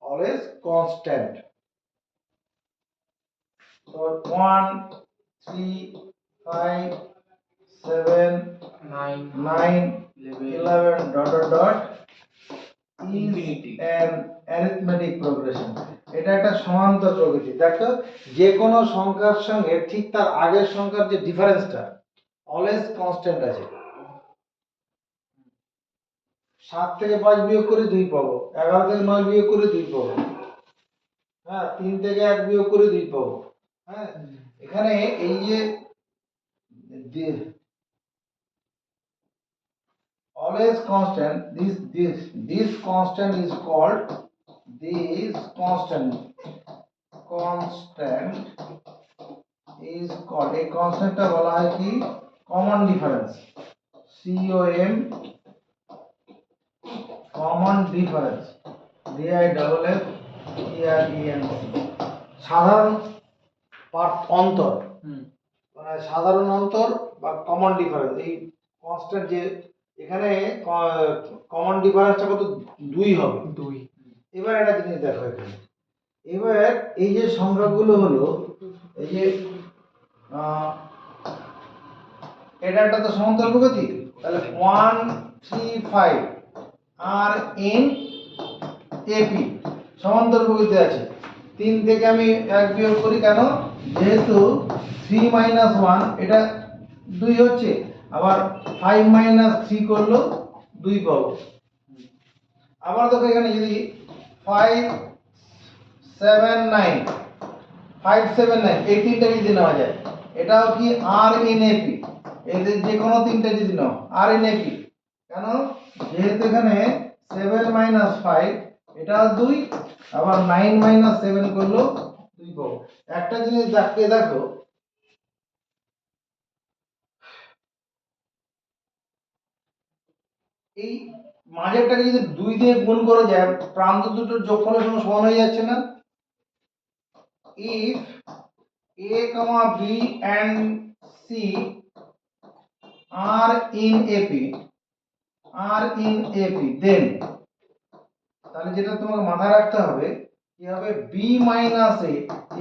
Always constant. তো 1 3 5 7 9 11 dot dot dot is an arithmetic progression. এটা একটা সমান্তর প্রগতি। দেখো যে কোনো সংখ্যার সঙ্গে ঠিক তার আগের সংখ্যার যে ডিফারেন্সটা অলওয়েজ কনস্ট্যান্ট আছে। 7 থেকে 5 বিয়োগ করে 2 পাবো, 11 থেকে 9 বিয়োগ করে 2 পাবো, হ্যাঁ 3 থেকে 1 বিয়োগ করে 2 পাবো। হ্যাঁ এখানে এই যে always constant, this constant is called এই কনস্ট্যান্টটা বলা হয় কি? Common difference, COM common difference, DIFFERENC, সাধারণ অন্তর, মানে সাধারণ অন্তর বা কমন ডিফারেন্স। এই কনস্ট্যান্ট যে এখানে কমন ডিফারেন্সটা কত? 2 হবে। 2। এবার একটা জিনিস দেখো এখানে, এবার এই যে সংখ্যাগুলো হলো, এই যে এটা একটা তো সমান্তর প্রগতি, তাহলে 1 3 5 আর এন এপি সমান্তর প্রগতি আছে। 3 থেকে আমি 1 বিয়োগ করি, কেন? যেহেতু 3 মাইনাস 1 এটা 2 হচ্ছে, আবার 5 মাইনাস 3 করলো 2 পাবো। আবার দেখো এখানে যদি 5 7 9 5 7 9 এই তিনটা যদি নেওয়া যায়, এটাও কি আর ইন এপি, এদের যে কোনো তিনটা যদি নাও আর ইন এপি, কেন? যেহেতু এখানে 7 মাইনাস 5 এটাও 2, আবার 9 মাইনাস 7 করলো 2 পাবো। একটা জিনিস দেখো, এই মাঝেরটাকে যদি 2 দিয়ে গুণ করা যায়, প্রান্ত দুটোর যোগফলের সঙ্গে সমান হয়ে যাচ্ছে না? if a, b and c are in AP then, তাহলে যেটা তোমাকে মাথায় রাখতে হবে কি হবে? b minus a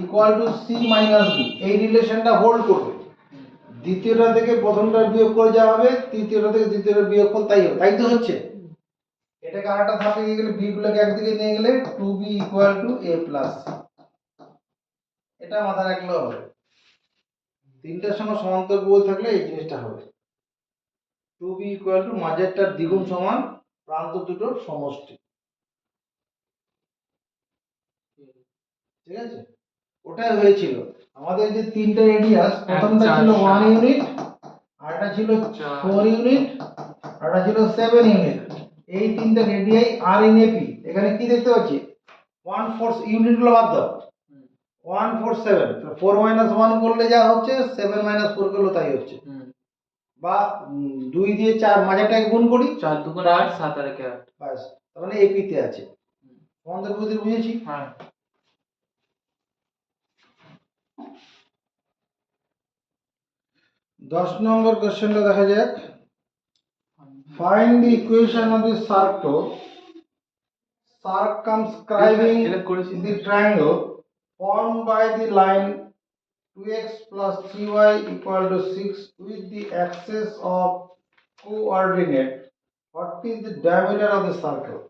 equal to c minus b, এই রিলেশনটা হোল্ড করবে। দ্বিতীয়টা থেকে প্রথমটা বিয়োগ করে যাওয়া হবে, তৃতীয়টা থেকে দ্বিতীয়টা বিয়োগফল তাই হবে, তাই তো হচ্ছে। এটাকে আরেকটা ধাপে নিয়ে গেলে বি গুলোকে একদিকে নিয়ে গেলে 2b equal to a plus C, এটা মাথায় রাখলেও হবে। তিনটার সঙ্গে সমান্তরাল থাকলে এই জিনিসটা হবে 2b ইকুয়াল টু মাঝেরটার দ্বিগুণ সমান প্রান্ত দুটোর সমষ্টি, ঠিক আছে? ওটাই হয়েছিল আমাদের যে তিনটা রেডিয়াস, প্রথমটা ছিল 1 ইউনিট, আরেকটা ছিল 4 ইউনিট, আরেকটা ছিল 7 ইউনিট। এই তিনটা রেডিয়াই আর ইন এপি। এখানে কি দেখতে পাচ্ছি 1 4 ইউনিট গুলো বাদ দাও, 1 4 7, 4 মাইনাস 1 করলে যা হচ্ছে 7 মাইনাস 4 করলে তাই হচ্ছে। বা 2 দিয়ে 4 মাঝেরটাকে গুণ করি, 4 2 8 7 আর 1 8, বাস তার মানে এপি তে আছে। তোমাদের বুঝতে বুঝেছি? হ্যাঁ। 10 নম্বর কোশ্চেনটা দেখা যাক। Find the equation of the circle circumscribing এটা করেছি। the triangle formed by the line 2x plus 3y equal to 6 with the axis of coordinate. What is the diameter of the circle?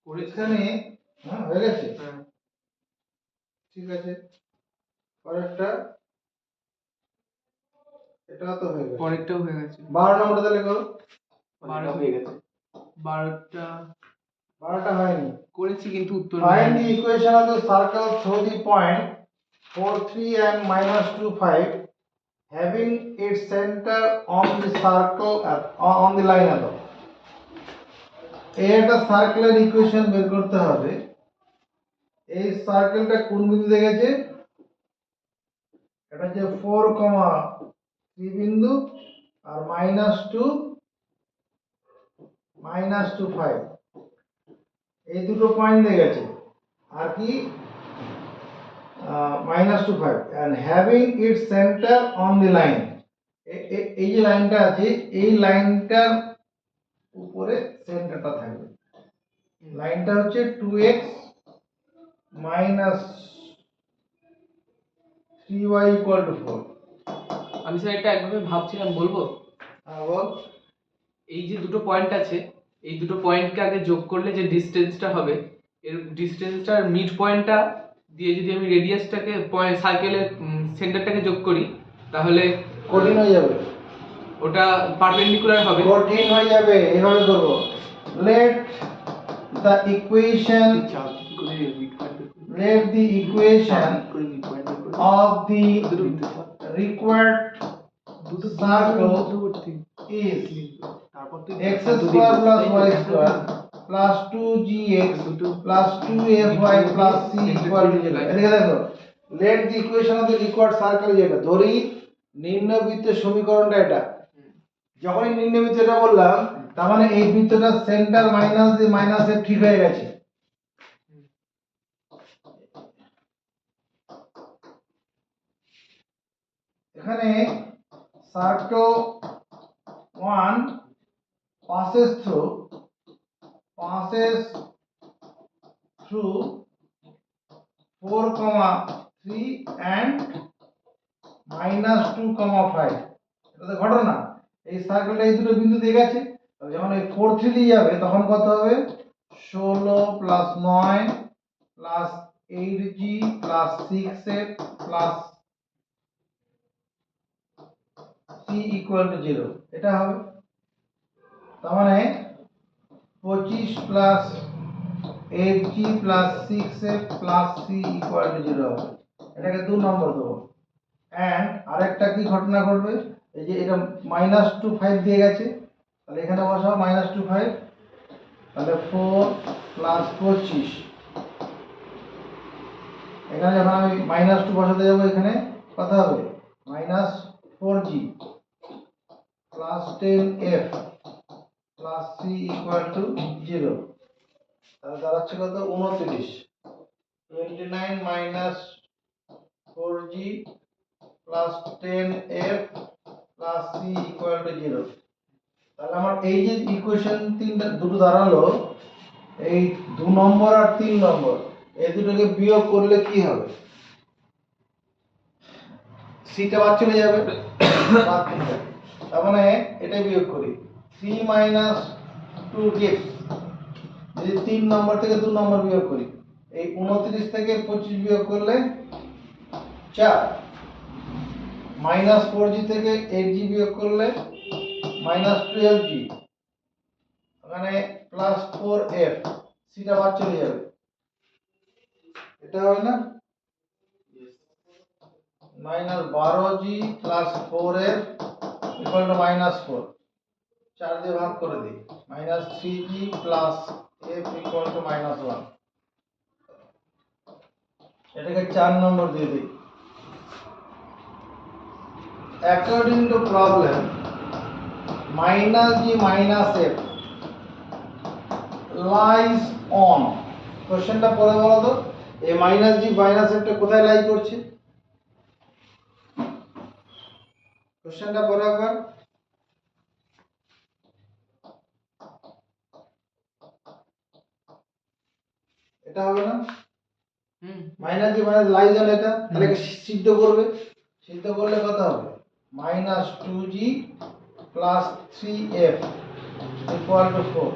এখানে হয়ে গেছে, ঠিক আছে। পরেরটা, এটা তো হয়ে গেছে, পরেরটাও হয়ে গেছে। 12 নম্বরটা তাহলে করো। 12 হয়ে গেছে। 12টা 12টা হয়নি। করেছি কিন্তু উত্তর Find the equation of the circle through the point 4 3 and minus 2 5 having its center on the circle on the line at all. এটা সার্কেলের ইকুয়েশন বের করতে হবে। এই সার্কেলটা কোন বিন্দুতে গেছে? এটা যে 4, 3 বিন্দু আর -2 -5 এই দুটো পয়েন্ট দিয়ে গেছে। আর কি -2 5 and having its center on the line, এই যে লাইনটা আছে এই লাইনটার উপরে সেন্টারটা থাকবে। লাইনটা হচ্ছে 2x minus 3y equal to 4। আমি স্যার এটা একভাবে ভাবছিলাম, বলবো? বল। এই যে দুটো পয়েন্ট আছে, এই দুটো পয়েন্টকে আগে যোগ করলে যে ডিসটেন্সটা হবে, এর ডিসটেন্সটার মিড পয়েন্টটা দিয়ে যদি আমি রেডিয়াসটাকে সার্কেলের সেন্টারটাকে যোগ করি তাহলে কঠিন হয়ে যাবে, ওটা পারপেন্ডিকুলার হবে। কঠিন হয়ে যাবে, এভাবে করব। Let the equation of the required circle is x square plus y square plus 2gx plus 2fy plus c equal to 0। এদিকে দেখো, let the equation of the required circle যেটা ধরি নিম্নবৃত্তের সমীকরণটা এটা। যখনই নিম্নবৃত্ত এটা বললাম তার মানে এই বৃত্তটা সেন্টার মাইনাস দিয়ে মাইনাসে ঠিক হয়ে গেছে। এখানে সার্কেল 1 passes through 4, 3 and -2, 5। এটা তো ঘটনা, এই সার্কেলটা এই দুটো বিন্দু দিয়ে গেছে। যখন এই 4 3 দিয়ে যাবে তখন কত হবে? 16 plus 9 plus 8g plus 6f plus c equal to 0, এটা হবে। তার মানে 25 plus 8g plus 6f plus c equal to 0 হবে। এটাকে 2 নম্বর দেবো। এন্ড আরেকটা কি ঘটনা ঘটবে, এই যে এটা -2 5 দিয়ে গেছে, তাহলে এখানে বসাও -2 5, তাহলে 4 প্লাস 25। এখানে যখন আমি -2 বসাতে যাব এখানে কত হবে? -4g plus 10f plus c equal to 0। তাহলে দাঁড়াচ্ছে কত? 29। 29 minus 4g plus 10f plus c equal to 0। তাহলে আমার এই যে ইকুয়েশন তিনটা দুটো দাঁড়ালো, এই 2 নম্বর আর 3 নম্বর এই দুটোকে বিয়োগ করলে কি হবে? সিটা বাদ চলে যাবে, বাদ চলে যাবে। তার মানে এটাই বিয়োগ করি, 3 মাইনাস 2 gives যদি 3 নম্বর থেকে 2 নম্বর বিয়োগ করি এই 29 থেকে 25 বিয়োগ করলে 4 -4g থেকে 8g বিয়োগ করলে -12g ওখানে +4f সিটা বাদ চলে যাবে এটা হবে না -12g + 4f = -4 4 দিয়ে ভাগ করে দিই -3g + f = -1 এটাকে 4 নম্বর দিয়ে দিই according to problem -g - f lies on কোশ্চেনটা পড়ে বলো তো এই -g - f টা কোথায় লাই করছে কোশ্চেনটা পড়ো একবার এটা হবে না -g - লাইজ অন এটা তাহলে কি সিদ্ধ করবে সিদ্ধ করলে কত হবে -2g + 3f = 4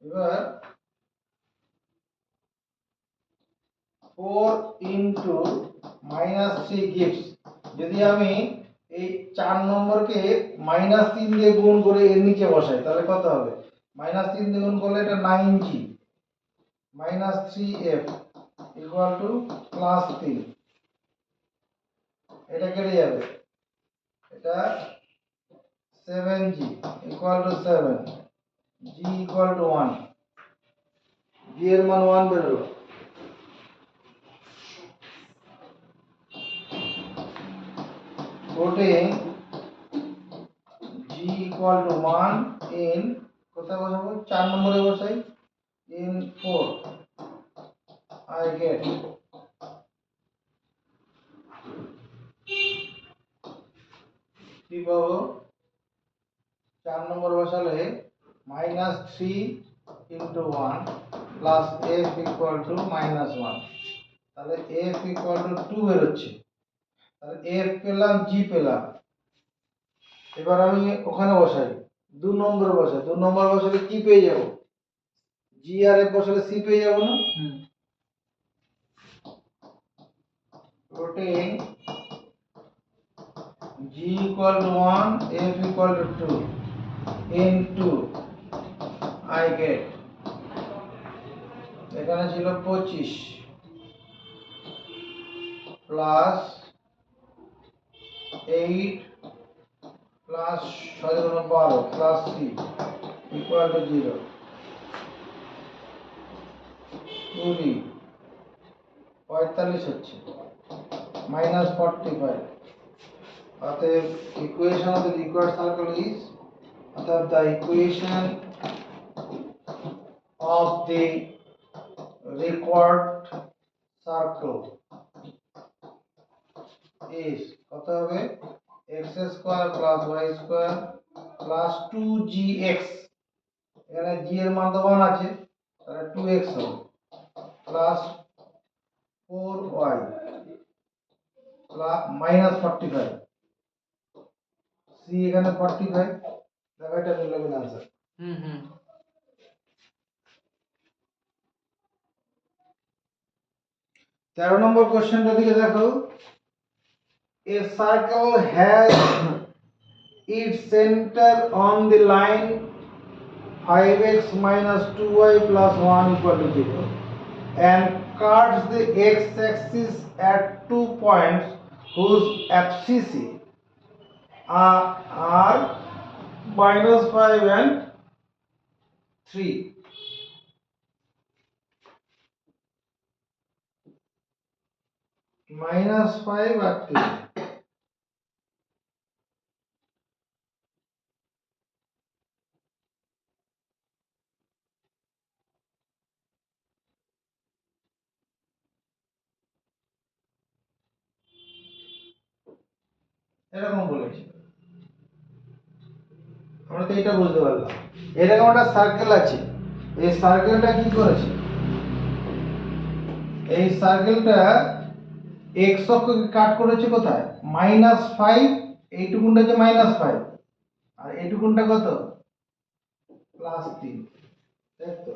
এবার 4 into -3 gives যদি আমি এই 4 নম্বরকে -3 দিয়ে গুণ করে এর নিচে বসাই তাহলে কত হবে -3 দিয়ে গুণ করলে এটা 9g -3f = +3 এটা কেটে যাবে এটা 7g = 7 g = 1 g এর মান 1 বেরোলো putting g = 1 in কোথায় বসাবো 4 নম্বরে বসাই in 4 I get কি পাবো 4 নম্বর বসালে -3 into 1 plus f = -1 তাহলে f = 2 বেরোচ্ছে তাহলে f পেলাম g পেলাম এবার আমি ওখানে বসাই 2 নম্বরে বসাই 2 নম্বর বসালে কি পেয়ে যাব g আর f বসালে c পেয়ে যাব না putting g = 1 f = 2 into I get এখানে ছিল 25 প্লাস 8 প্লাস 12 প্লাস 3 = 0 20 45 হচ্ছে -45 অতএব equation of the required circle is অর্থাৎ the equation of the required circle is কত হবে x² + y² + 2gx এখানে g এর মান তো 1 আছে তাহলে 2x হবে প্লাস 4y -45 c এখানে 45 দেখো এটা মিলবে কিনা आंसर হুম 13 নম্বর কোশ্চেনটা দিকে দেখো a circle has its center on the line 5x - 2y + 1 = 0 and cuts the x-axis at 2 points whose abscissae are -5 and 3 -5 আর 3 এরকম বলেছি আমরা তো এটা বুঝতে পারলাম এরকম একটা সার্কেল আছে এই সার্কেলটা কি করেছে এই সার্কেলটা x অক্ষকে কাট করেছে কোথায় -5 এইটুকুনটা হচ্ছে -5 আর এইটুকুনটা কত +3, তাই তো।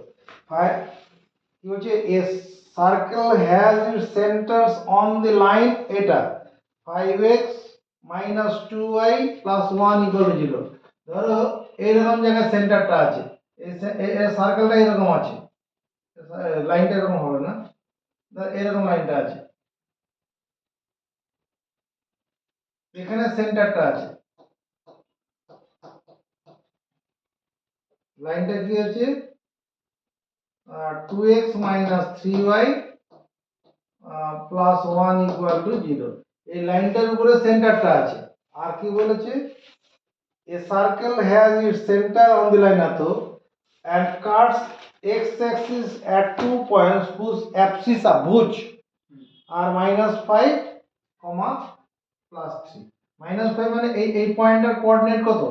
কি হচ্ছে এ circle has its centres on the line এটা 5x - 2y + 1 = 0। ধরো এইরকম জায়গায় সেন্টারটা আছে, এই সার্কেলটা এরকম আছে, লাইনটা এরকম হবে না, ধর এরকম লাইনটা আছে, এখানে সেন্টারটা আছে, লাইনটা কি আছে 2x - 3y + 1 = 0। এই লাইনটার উপরে সেন্টারটা আছে। আর কি বলেছে a circle has its center on the line ato and cuts x axis at 2 points whose abscissa bhuj are -5, +3। -5 মানে এই পয়েন্টের কোঅর্ডিনেট কত,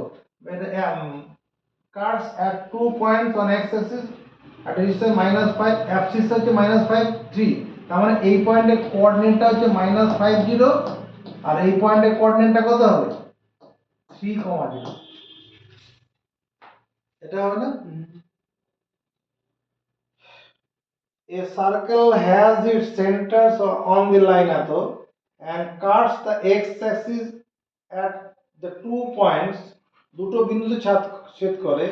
cuts at 2 points on x axis at is -5, abscissa হচ্ছে -5 3, তার মানে এই পয়েন্টের কোঅর্ডিনেটটা হচ্ছে -50 আর এই পয়েন্টের কোঅর্ডিনেটটা কত হবে 3, 0। এটা হবে না। A circle has its centers on the line ato and cuts the x-axis at the 2 points, দুটো বিন্দুতে ছেদ করে,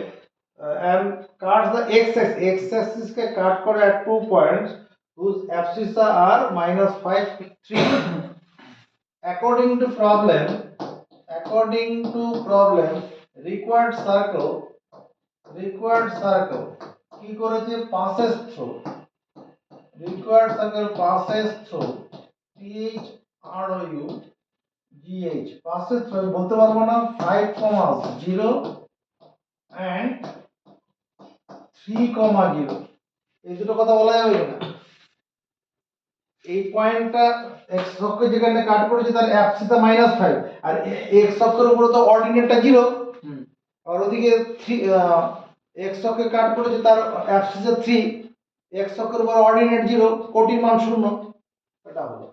and cuts the x-axis কে কাট করে at 2 points whose abscissa are -5, 3। according to problem required circle কি করেছে passes through required circle passes through THROU GH passes through বলতে পারবো না 5, 0 and 3, 0 এই দুটো কথা বলা যাবে না। এই পয়েন্টটা x অক্ষে যেখানে কাট করেছে তার অ্যাবসিসা -5 আর x অক্ষের উপরে তো অর্ডিনেটটা 0, আর ওদিকে x অক্ষে কাট করেছে তার অ্যাবসিসা 3, x অক্ষের উপর অর্ডিনেট 0, কোটির মান 0। এটা হলো।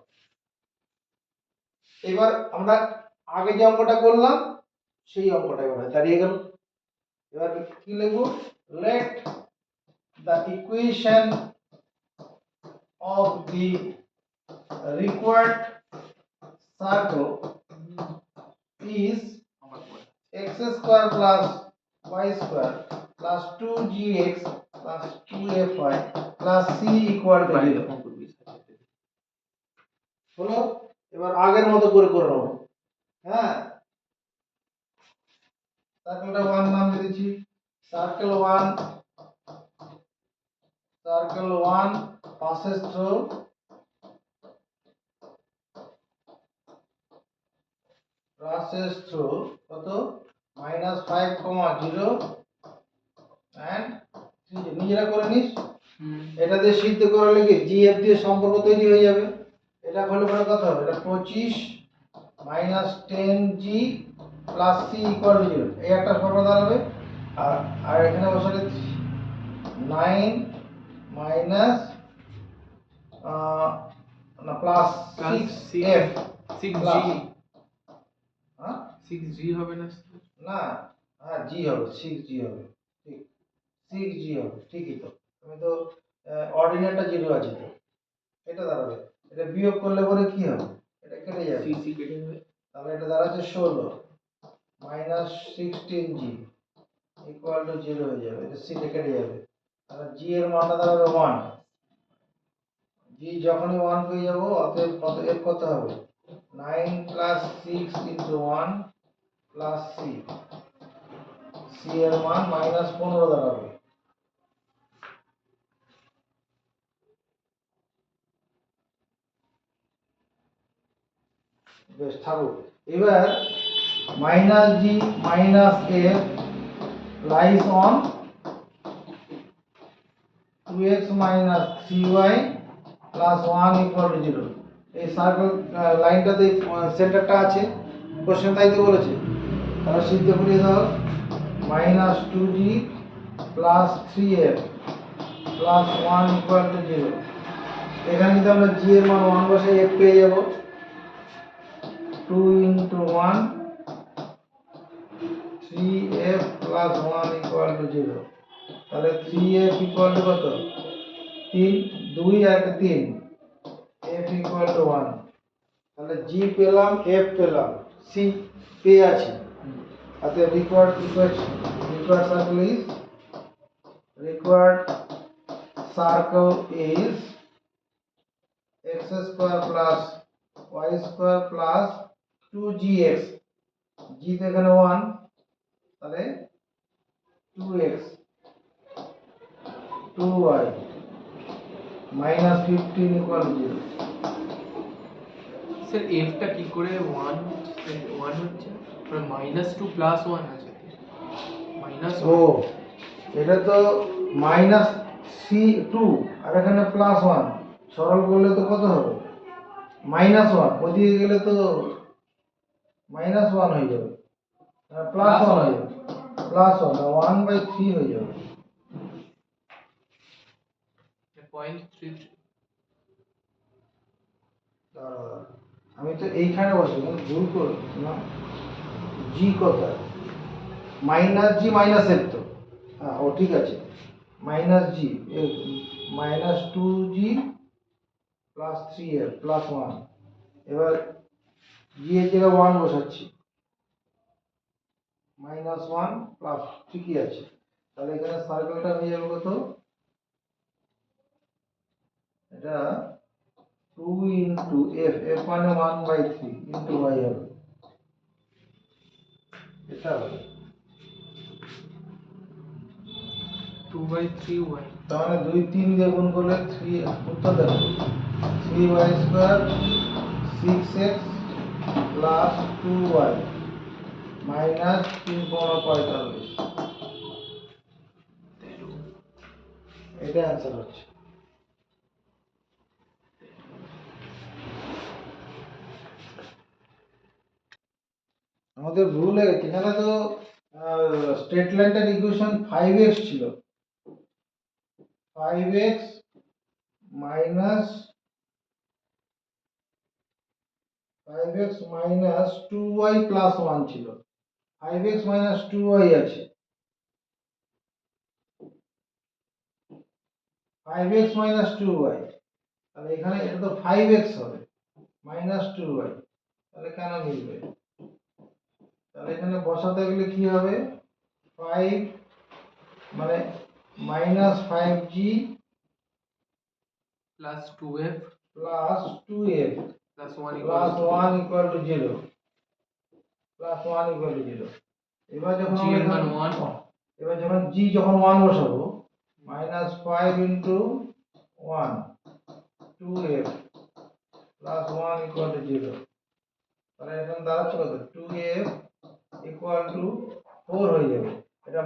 এবার আমরা আগে যে অঙ্কটা করলাম সেই অঙ্কটা এবার দাঁড়িয়ে গেল। এবার কি লিখব, let the equation of the required circle is x² + y² + 2gx + 2fy + c = 0 হলো। এবার আগের মতো করে নেব। হ্যাঁ, সার্কেলটা 1 নাম দিয়েছি, সার্কেল 1 passes through কত -5, 0 and 3। নিজেরা করে নিস, এটা দিয়ে সিদ্ধ করে লিখে জিএফ দিয়ে সম্পর্ক তৈরি হয়ে যাবে। এটা হলে পরে কত হবে, এটা 25 - 10g + c = 0, এই একটা সম্পর্ক দাঁড়াবে। আর এখানে বসালে 9 মাইনাস না প্লাস 6f 6g, হ্যাঁ 6g হবে না না, হ্যাঁ জি হবে, 6g হবে, ঠিক 6g হবে, ঠিকই তো। তুমি তো অর্ডিনেটটা 0 আছে তো, এটা দাঁড়াবে। এটা বিয়োগ করলে পরে কি হবে, এটা কেটে যাবে, c কেটে যাবে, তাহলে এটা দাঁড়াচ্ছে 16 -16g = 0 হয়ে যাবে, এটা c তে কেটে যাবে। তাহলে g এর মানটা দাঁড়াবে 1। g যখনই 1 পেয়ে যাব, অতএব কত f কত হবে 9 + 6 × 1 + c, c এর মান -15 দাঁড়াবে। বেশ থাকুক। এবার -g - f lies on 2x - 3y + 1 = 0। এই সার্কেল লাইনটাতে সেন্টারটা আছে, কোশ্চেন তাই তো বলেছে, তাহলে সিদ্ধ করে দাও -2g + 3f + 1 = 0। এখানে যদি আমরা g এর মান 1 বসাই f পেয়ে যাব 2 × 1 3f প্লাস 1 ইকুয়াল টু 0। তাহলে 3f ইকুয়াল টু কত? 3, 2 আর 3, f ইকুয়াল টু 1। তাহলে g পেলাম, f পেলাম, c পেয়ে আছি। অতএব required circle is x square plus y square plus 2gx। g তো এখানে 1, তাহলে 2x 2y minus 15 equal to 0। Sir এফটা কি করে 1 হচ্ছে? -2 প্লাস 1 আছে, মাইনাস ও, এটা তো মাইনাস সি 2 আর এখানে প্লাস 1, সরল করলে তো কত হবে? -1। ওদিকে গেলে তো -1 হয়ে যাবে, প্লাস 1 হয়ে যাবে, প্লাস 1/3 হয়ে যাবে। 0.33। দাঁড়া, আমি তো এইখানে বসে ভুল করে না, জি কত? মাইনাস জি মাইনাস এফ তো, হ্যাঁ ও ঠিক আছে, মাইনাস জি -2g প্লাস 3f প্লাস 1। এবার জি এর জায়গায় 1 বসাচ্ছি, -1 প্লাস, ঠিকই আছে। তাহলে এখানে সার্কেলটা হয়ে যাবে কত? এটা 2 ইন্টু এফ, এফ মানে 1/3 ইন্টু y হবে, এটা হবে। 2/3y। তার মানে 2 3 দিয়ে গুণ করলে 3, উত্তর দেখো 3y square 6x plus 2y minus 3 45। এটা অ্যান্সার হচ্ছে। আমাদের ভুল হয়ে গেছে, এখানে তো স্ট্রেট লাইনটার ইকুয়েশন 5x ছিল, 5x মাইনাস 2y প্লাস 1 ছিল, 5x মাইনাস 2y আছে, 5x মাইনাস 2y, তাহলে এখানে এটা তো 5x হবে মাইনাস 2y, তাহলে কেন মিলবে? তাহলে এখানে বসাতে গেলে কি হবে? 5 মানে minus 5g plus 2f plus 2f plus 1 plus 1 equal to 0, plus 1 equal to 0। এবার যখন g এর মান 1। এবার যখন g যখন 1 বসাবো, minus 5 into 1 2f plus 1 equal to 0। তাহলে এখন দাঁড়াচ্ছে কত? 2f ইকুয়াল টু 4 হয়ে যাবে। এটা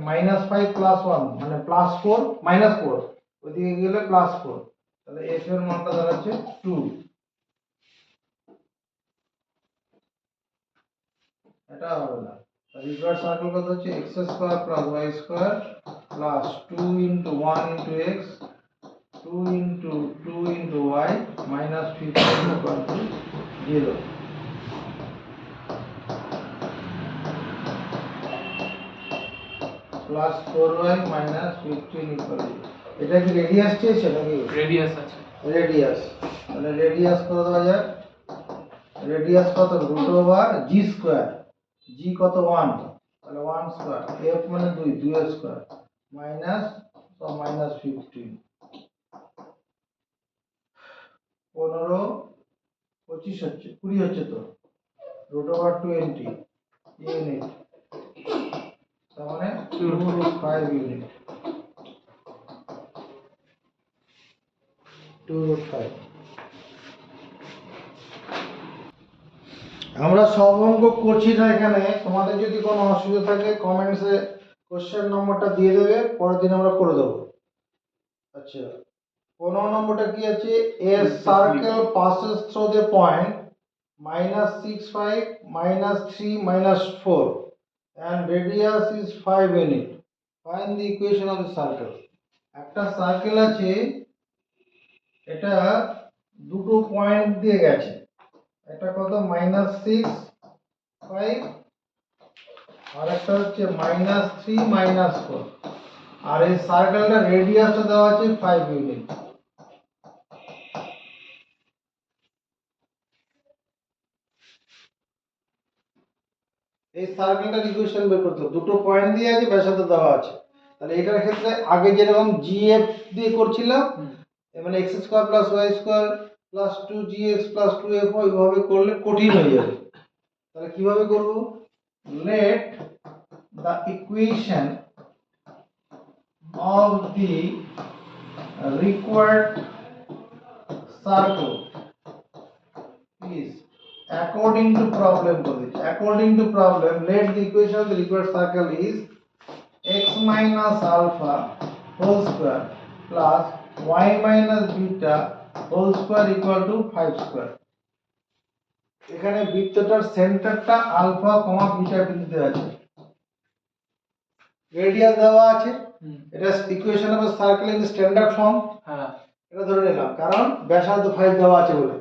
মাইনাস 5 প্লাস 1 মানে প্লাস 4 মাইনাস 4, ওইদিকে গেলে প্লাস 4, তাহলে f এর মানটা দাঁড়াচ্ছে 2। এটা হবে না। রিভার্স সার্কেল কত হচ্ছে? x square plus y square plus 2 into 1 into x 2 into 2 into y minus 15 equal to 0। Plus 4y minus 15 equal to, এটা কি রেডিয়াস চেয়েছে নাকি? রেডিয়াস আছে। রেডিয়াস, তাহলে রেডিয়াস কত দেওয়া যায়? রেডিয়াস কত? রুট ওভার জি স্কয়ার, জি কত? 1, তাহলে 1 স্কয়ার, এফ মানে 2, 2 এর স্কয়ার মাইনাস মাইনাস 15, 15 25 হচ্ছে, 20 হচ্ছে তো, রুট ওভার 20 ইউনিট, তার মানে 2√5 ইউনিট, 2√5। আমরা সব অঙ্ক করছি না এখানে, তোমাদের যদি কোনো অসুবিধা থাকে কমেন্টসে কোশ্চেন নম্বরটা দিয়ে দেবে, পরের দিন আমরা করে দেবো। আচ্ছা, 15 নম্বরটা কি আছে? এ circle passes through the point -6, 5, -3, -4 and radius is 5 unit. Find the equation of the circle. একটা সার্কেল আছে, এটা দুটো পয়েন্ট দিয়ে গেছে, এটা কত? -6, 5 আর একটা হচ্ছে -3 -4, আর এই সার্কেলটা রেডিয়াসটা দেওয়া আছে 5 ইউনিট। এই সার্কেলটার ইকুয়েশন বের করতে হবে, দুটো পয়েন্ট দিয়ে আছে, ব্যাসার্ধ দেওয়া আছে। তাহলে এটার ক্ষেত্রে আগে যেরকম জিএফ দিয়ে করছিলাম, মানে x square plus y square plus 2gx plus 2f ওইভাবে করলে কঠিন হয়ে যাবে। তাহলে কিভাবে করব? Let the equation of the required circle is according to problem according to problem, let the equation of the required circle is x minus alpha whole square plus y minus beta whole square equal to 5 square। এখানে বৃত্তটার সেন্টারটা alpha comma beta বিন্দুতে আছে, radius দেওয়া আছে, এটা equation of circle in standard form. হ্যাঁ, এটা ধরে নিলাম কারণ ব্যাসার্ধ 5 দেওয়া আছে বলে।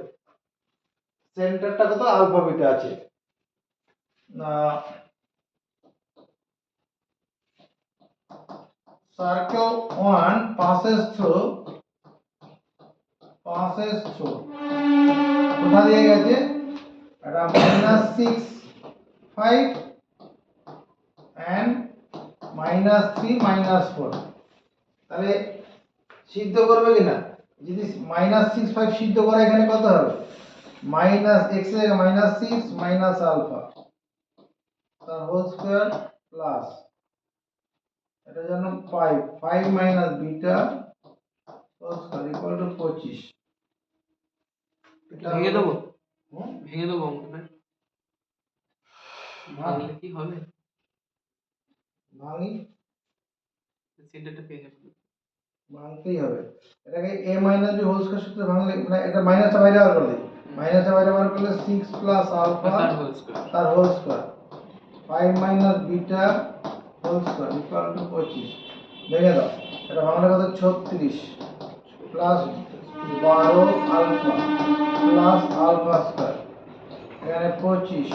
সেন্টারটা কত? আলফা বিটা আছে। সার্কেল 1 passes through কোথা দিয়ে গেছে? এটা -6 5 and -3 -4। তাহলে সিদ্ধ করবে কিনা? যদি -6 5 সিদ্ধ করে এখানে কত হবে? -x এর -6 মাইনাস আলফা তার হোল স্কয়ার প্লাস এটা জন্য 5 minus beta whole square equal to 25। এটা ভেঙে দেবো, হুম? ভেঙে দেবো অঙ্কটা, ভাঙলে কি হবে? ভাঙি, সেন্টারটা পেয়ে যাবো। ভাঙতেই হবে। এটাকে a minus b whole square সূত্রে ভাঙলে, মানে এটা মাইনাসটা বাইরে বার করে দিই, মাইনাসটা বাইরে বার করলে 6 প্লাস আলফা তার whole square 5 minus beta whole square equal to 25। ভেঙে দাও, এটা ভাঙলে কত? 36 plus 12 alpha plus alpha square, এখানে 25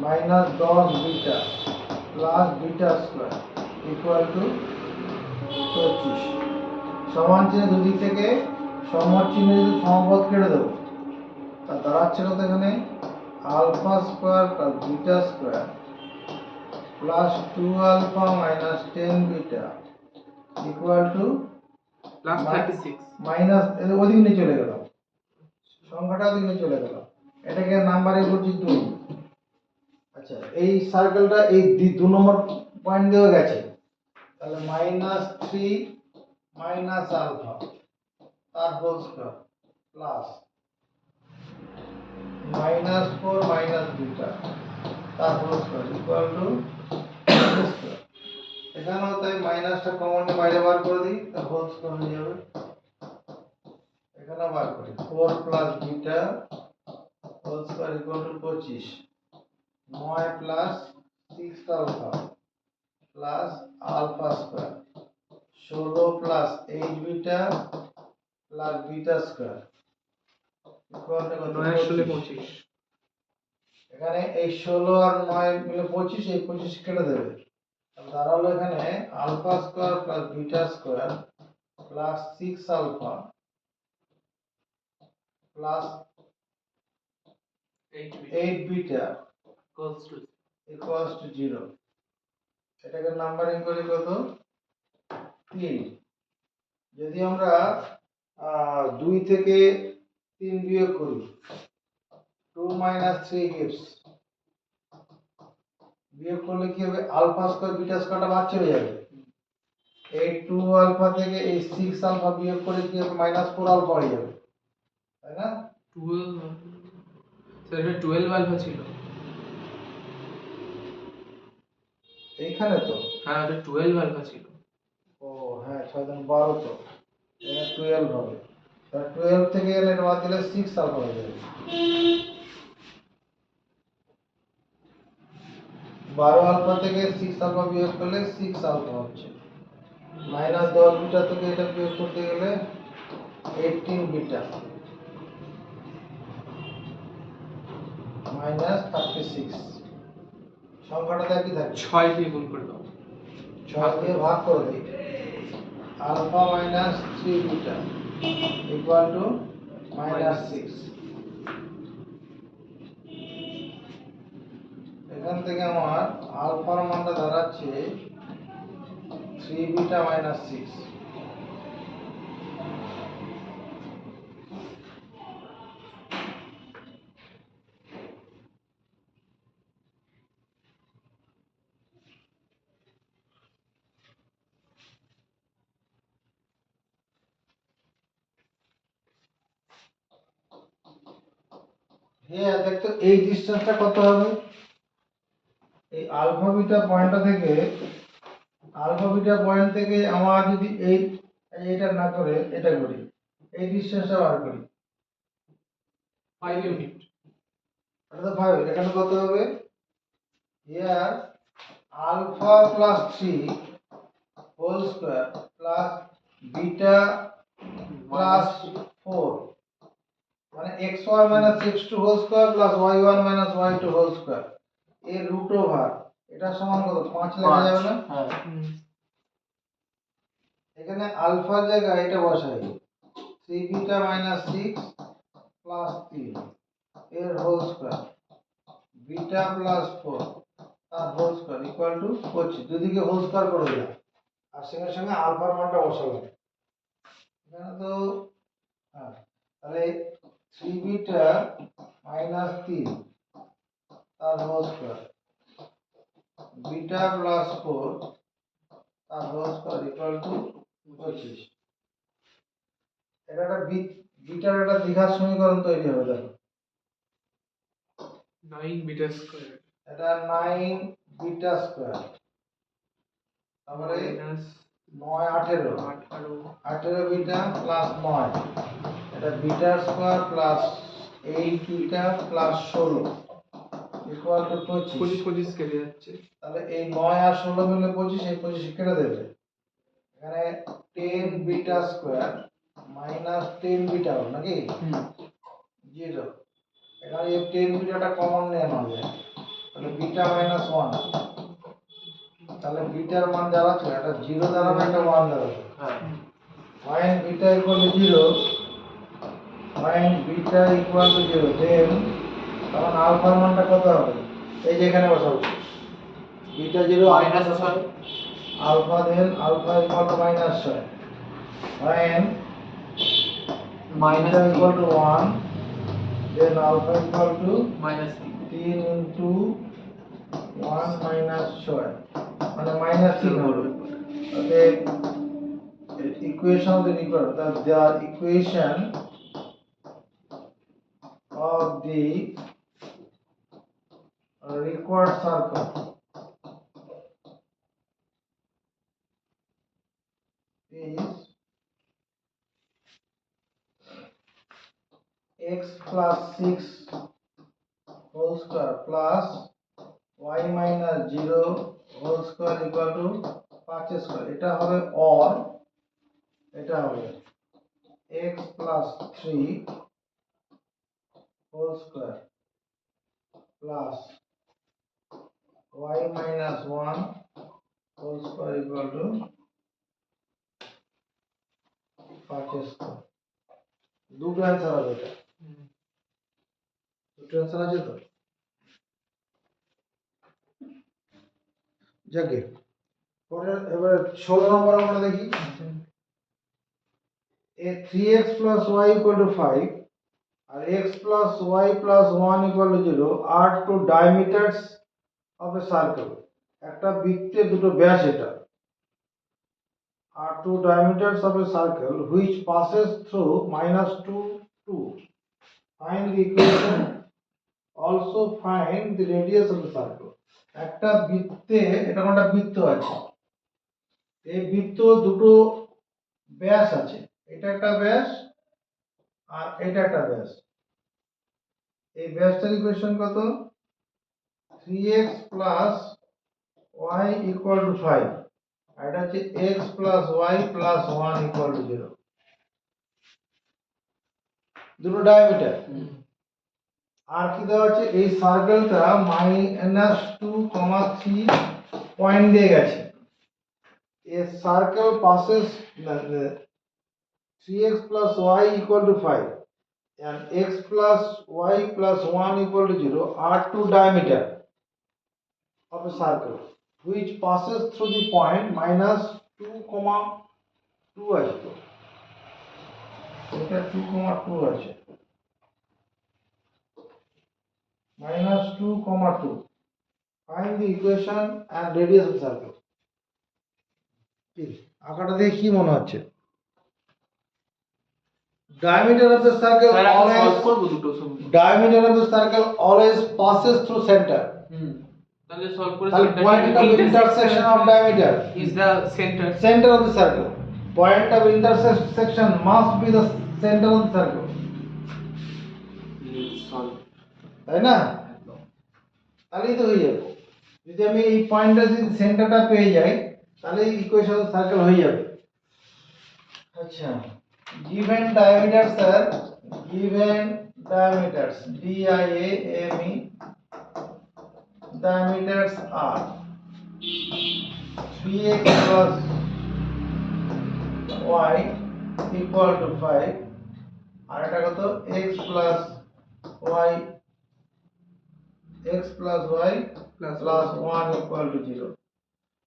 minus 10 beta plus beta square equal to 25। সমান চিহ্ন দুদিক থেকে সমর চিহ্ন যদি সমপদ কেটে দেবো, তা দাঁড়াচ্ছে কত? এখানে alpha square plus beta square plus 2 alpha minus 10 beta equal to plus 36 minus, ওদিকে নিয়ে চলে গেল, সংখ্যাটা ওদিকে নিয়ে চলে গেল, এটাকে নাম্বারে করছি 2। আচ্ছা, এই সার্কেলটা এই 2 নম্বর পয়েন্ট দিয়ে গেছে, তাহলে -3 মাইনাস আলফা তার whole square plus -4 minus beta তার whole square equal to square. এখানেও তাই মাইনাসটা কমন বাইরে বার করে দিই, তার হোল স্কয়ার হয়ে যাবে। এখানে বার করি 4 plus beta whole square equal to 25, 9 plus 6 alpha plus alpha square 16 plus 8 beta plus beta square equal to 9 এখানে এই 16 আর 9 মিলে 25, এই 25 কেটে দেবে, দাঁড়ালো এখানে alpha square plus beta square plus 6 alpha plus 8 beta equals to 0। এটাকে নাম্বারিং করি কত? 3। যদি আমরা 2 থেকে 3 বিয়োগ করি, 2 minus 3 gives, বিয়োগ করলে কি হবে? আলফা স্কয়ার বিটা স্কয়ারটা বাদ চলে যাবে। এই 2 আলফা থেকে এই 6 আলফা বিয়োগ করে কি হবে? -4 আলফা হয়ে যাবে, তাই না? 12, স্যার এটা 12 আলফা ছিল। এইখানে তো হ্যাঁ, এটা 12 আলফা ছিল। ও হ্যাঁ, 6 গুণ 12 তো এটা 12 হবে। তাহলে 12 থেকে এটা বাদ দিলে 6 আলফা হয়ে যাবে। 12 আলফা থেকে 6 আলফা বিয়োগ করলে 6 আলফা হচ্ছে। -10 বিটা থেকে এটা বিয়োগ করতে গেলে 18 বিটা -36, সংখ্যাটা কি থাকবে? 6 দিয়ে গুণ করে দাও। 6 দিয়ে ভাগ করে দিই। Alpha minus 3 beta equal to minus 6। এখান থেকে আমার আলফার মানটা দাঁড়াচ্ছে 3 বিটা মাইনাস 6। হ্যাঁ দেখো এই ডিসটেন্সটা কত হবে? এই আলফা বিটা পয়েন্টটা থেকে আমার যদি এইটা না করে এটা করি, এই ডিসটেন্সটা বার করি, 5 ইউনিট। এটা তো 5। এখানে কত হবে? Here alpha plus 3 whole square plus beta plus 4 মানে x1 minus x2 whole square plus y1 minus y2 whole square এর রুট ওভার এটা সমান কত? 5 লেখা যাবে না? হ্যাঁ এখানে আলফার জায়গায় এটা বসাই 3 বিটা মাইনাস 6 প্লাস 3 এর হোল স্কয়ার বিটা প্লাস 4 তার হোল স্কয়ার ইকুয়াল টু 25। দুদিকে হোল স্কয়ার করে দিলাম আর সঙ্গে সঙ্গে আলফার মানটা বসালাম। এখানে তো হ্যাঁ, তাহলে 3 বিটা মাইনাস 3 তার হোল স্কয়ার বিটা প্লাস 4 তার হোল স্কয়ার ইকুয়াল টু 25। এটা একটা বিটার একটা দ্বিঘাত সমীকরণ তৈরি হবে। দেখো 9 বিটা স্কয়ার এটা 9 বিটা স্কয়ার তারপরে মাইনাস 9 18 18 18 বিটা প্লাস 9 এটা beta square plus 8 beta plus 16 equal to 25। 25 কেটে যাচ্ছে। তাহলে এই 9 আর 16 মিলে 25, এই 25 কেটে দেবে। এখানে 10 বিটা স্কয়ার মাইনাস 10 বিটা হবে নাকি 0। এখানে এই 10 বিটাটা কমন নিয়ে নেওয়া যায়, তাহলে বিটা মাইনাস 1। তাহলে বিটার মান দাঁড়াচ্ছে এটা 0 দাঁড়াবে, এটা 1 দাঁড়াবে। হ্যাঁ find beta equal to 0, find beta equal to 0, then তখন আলফার মানটা কত হবে? এই যে এখানে বসাবো beta 0 minus 6 alpha, then alpha equal to minus 6, find minus beta equal to 1, then alpha equal to minus 3 into 1 minus 6 মানে মাইনাস 3 হবে। তাহলে equation of the equation of the required circle is x plus 6 whole square plus y minus 0 whole square equal to 5 square। এটা হবে or এটা হবে x plus 3 whole square plus y minus 1 whole square equal to 5 square। দুটো answer হবে এটা। দুটো answer আছে তো? যাকে পরে এবার 16 নম্বর আমরা দেখি। a 3x plus y equal to 5 R x plus y plus 1 equal to 0 are two diameters of a circle। একটা বৃত্তের দুটো ব্যাস এটা are two diameters of a circle which passes through minus 2 2। Find the equation, also find the radius of the circle। একটা বৃত্তে এটা একটা বৃত্ত আছে, এই বৃত্ত দুটো ব্যাস আছে, এটা একটা ব্যাস আর এটা একটা ব্যাস। এই ব্যাসটার ইকুয়েশন কত? 3x plus y equal to 5 আর এটা হচ্ছে x plus y plus 1 equal to 0। দুটো ডায়ামিটার আর কি দেওয়া আছে, এই সার্কেলটা -2, 3 পয়েন্ট দিয়ে গেছে। এ circle passes 3x plus y equal to 5 and x plus y plus 1 equal to 0 are two diameter of a circle which passes through the point -2, 2 আছে, এটা 2, 2 আছে, -2, 2. Find the equation and radius of the circle. ঠিক আঁকাটা দেখে কি মনে হচ্ছে? Diameter of the circle sir এখন সলভ always করব দুটো সমীকরণ। diameter of the circle always passes through center. তাহলে সলভ করে তাহলে point of intersection of diameter is the center. center of the circle. Point of intersection must be the center of the circle. Let's solve. তাই না? তাহলেই তো হয়ে যাবে। যদি আমি এই পয়েন্টটা যদি সেন্টারটা পেয়ে যাই তাহলে ইকুয়েশন সার্কেল হয়ে যাবে। আচ্ছা, given diameters are given diameters DIAME diameters are 3x plus y equal to 5 আর এটা কত x plus y plus 1 equal to 0।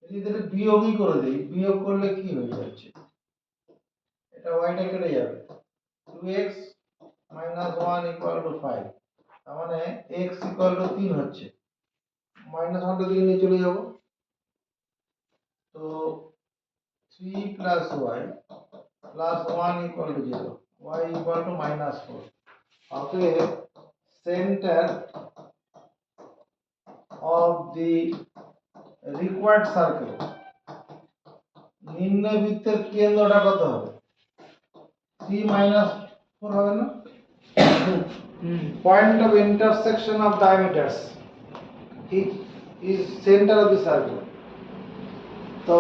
যদি এটা বিয়োগই করে দেই, বিয়োগ করলে কি হয়ে যাচ্ছে, এটা y টা কেটে যাবে, 2x minus 1 equal to 5, তার মানে x equal to 3 হচ্ছে, মাইনাস 1 টা দিকে নিয়ে চলে যাব, তো 3 plus y plus 1 equal to 0, y equal to -4। অতএব center of the required circle, নির্ণয় বৃত্তের কেন্দ্রটা কত হবে, 3 -4 হবে না? Point of intersection of diameters is center of the circle, so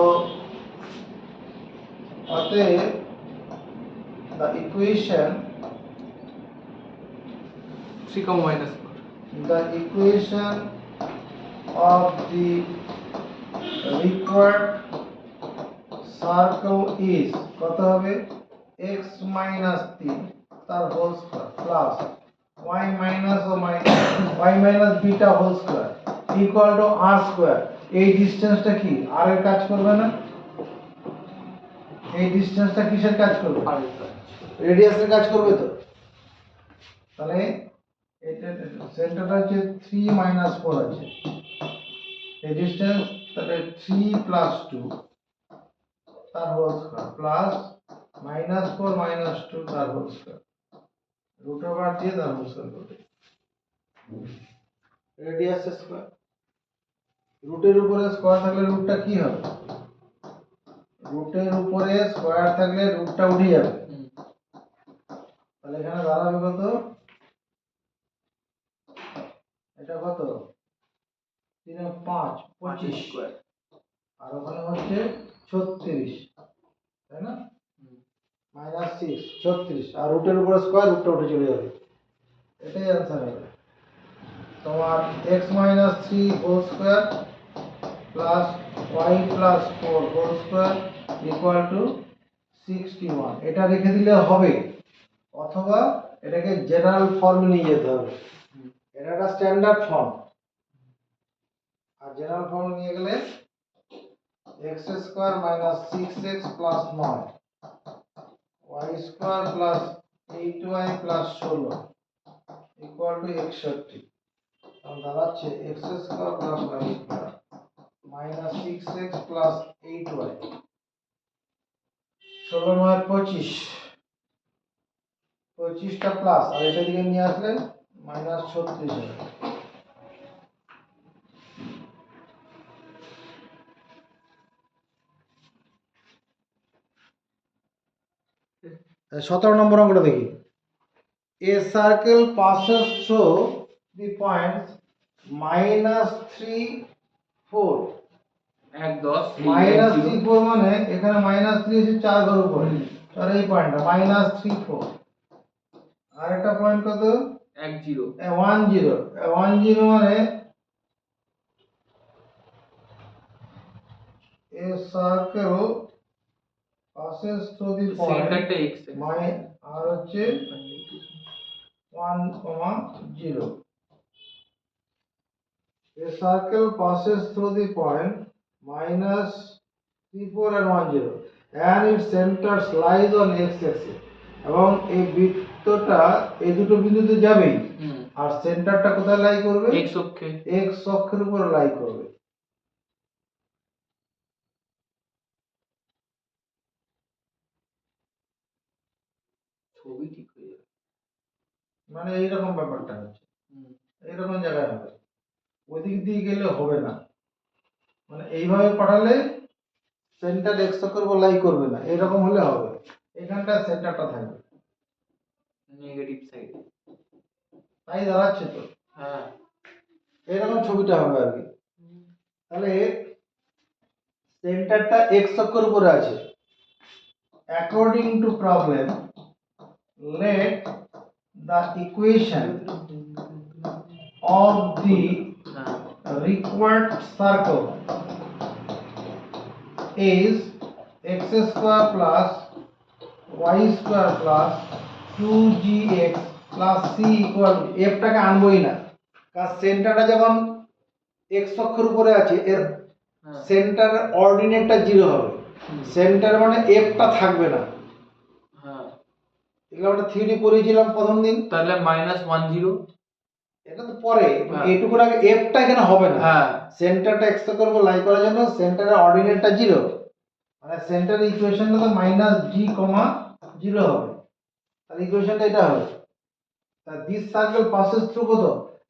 অতএব the equation 3, -4. the equation of the required circle is কত হবে, x minus 3 তার whole square plus y minus ও y minus beta whole square equal to r square. এই ডিসটেন্সটা কি r এর কাজ করবে না? এই ডিসটেন্সটা কিসের কাজ করবে? আর এটা রেডিয়াসের কাজ করবে তো। তাহলে এটা সেন্টারটা হচ্ছে 3 -4 আছে, এই ডিসটেন্স, তাহলে 3 plus 2 তার হোল স্কয়ার প্লাস -4 -2 তার হোল স্কয়ার, রুট ওভার দিয়ে তার হোল স্কয়ার করবে, রেডিয়াস স্কয়ার। রুটের উপরে স্কয়ার থাকলে রুটটা কি হবে, রুটের উপরে স্কয়ার থাকলে রুটটা উঠে যাবে, তাহলে এখানে দাঁড়াবে কত, এটা কত, 3 আর 5 25 স্কয়ার আর ওখানে হচ্ছে 36, তাই না, -6 36 আর রুটের উপরে স্কয়ার, রুটটা উঠে চলে যাবে, এটাই आंसर হবে তোমার x - 3 whole square plus y plus 4 whole square equal to 61। এটা রেখে দিলে হবে, অথবা এটাকে জেনারেল ফর্মে নিয়ে যেতে হবে, এটা একটা স্ট্যান্ডার্ড ফর্ম, আর জেনারেল ফর্ম নিয়ে গেলে x square minus 6x plus 9 y square plus 8y plus 16 equal to 61। তাহলে দাঁড়াচ্ছে x square plus y square minus 6x plus 8y, 16 9 25, 25টা প্লাস আর এটা দিকে নিয়ে আসলে -36 হবে। সতেরো নম্বর অঙ্কটা দেখি, এ circle passes through the points -3 4 1 10 -3 4 মানে এখানে -3 এসে 4 ঘর উপরে, তাহলে এই পয়েন্টটা -3 4, আর একটা পয়েন্ট কত 10 10 মানে a circle passes through the point সেন্টারটা x আর হচ্ছে 1, 0. A circle passes through the point minus 3, 4 and 1, 0 and its center lies on x axis এবং এই বৃত্তটা এই দুটো বিন্দুতে যাবেই আর সেন্টারটা কোথায় লাই করবে x অক্ষে x অক্ষের উপর লাই করবে। ছবি ঠিক হয়ে যাবে মানে এইরকম ব্যাপারটা হচ্ছে এইরকম জায়গায় হবে, ওইদিক দিয়ে গেলে হবে না, মানে এইভাবে পাঠালে সেন্টার এক্স অক্ষের উপর লাই করবে না, এরকম হলে হবে, এখানটা সেন্টারটা থাকবে নেগেটিভ সাইড তাই দাঁড়াচ্ছে তো, হ্যাঁ এরকম ছবিটা হবে আর কি। তাহলে সেন্টারটা এক্স অক্ষের উপরে আছে। According to problem let the equation of the required circle is x square plus y square plus 2gx plus c equal f টাকে আনবই না, কারণ সেন্টারটা যখন x অক্ষের উপরে আছে এর সেন্টার অর্ডিনেটটা 0 হবে, সেন্টার মানে f টা থাকবে না। হ্যাঁ এগুলো আমরা থিওরি পড়েছিলাম প্রথম দিন, তাহলে -10 এটা তো পরে এইটুকুর আগে f টা এখানে হবে না। হ্যাঁ সেন্টারটা x অক্ষের উপর লাই করার জন্য সেন্টারের অর্ডিনেটটা 0, মানে সেন্টার ইকুয়েশনটা তো -g, 0 হবে, তাহলে ইকুয়েশনটা এটা হবে। তা দিস সার্কেল পাসেস থ্রু কত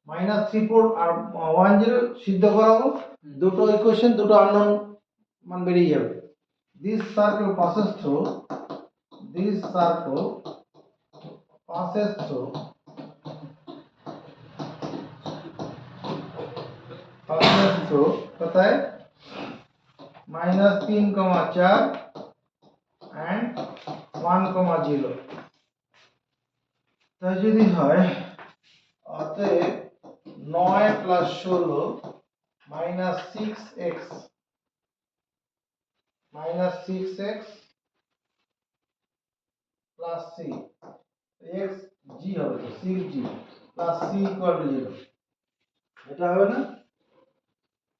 -3, 4 আর 1, 0 সিদ্ধ করাবো, দুটো ইকুয়েশন দুটো আননোন মান বেরিয়ে যাবে। দিস সার্কেল passes through কোথায় -3, 4 and 1, 0। তাই যদি হয় অতএব 9 + 16 -6x plus c x g হবে তো 6g plus c equal to 0, এটা হবে না?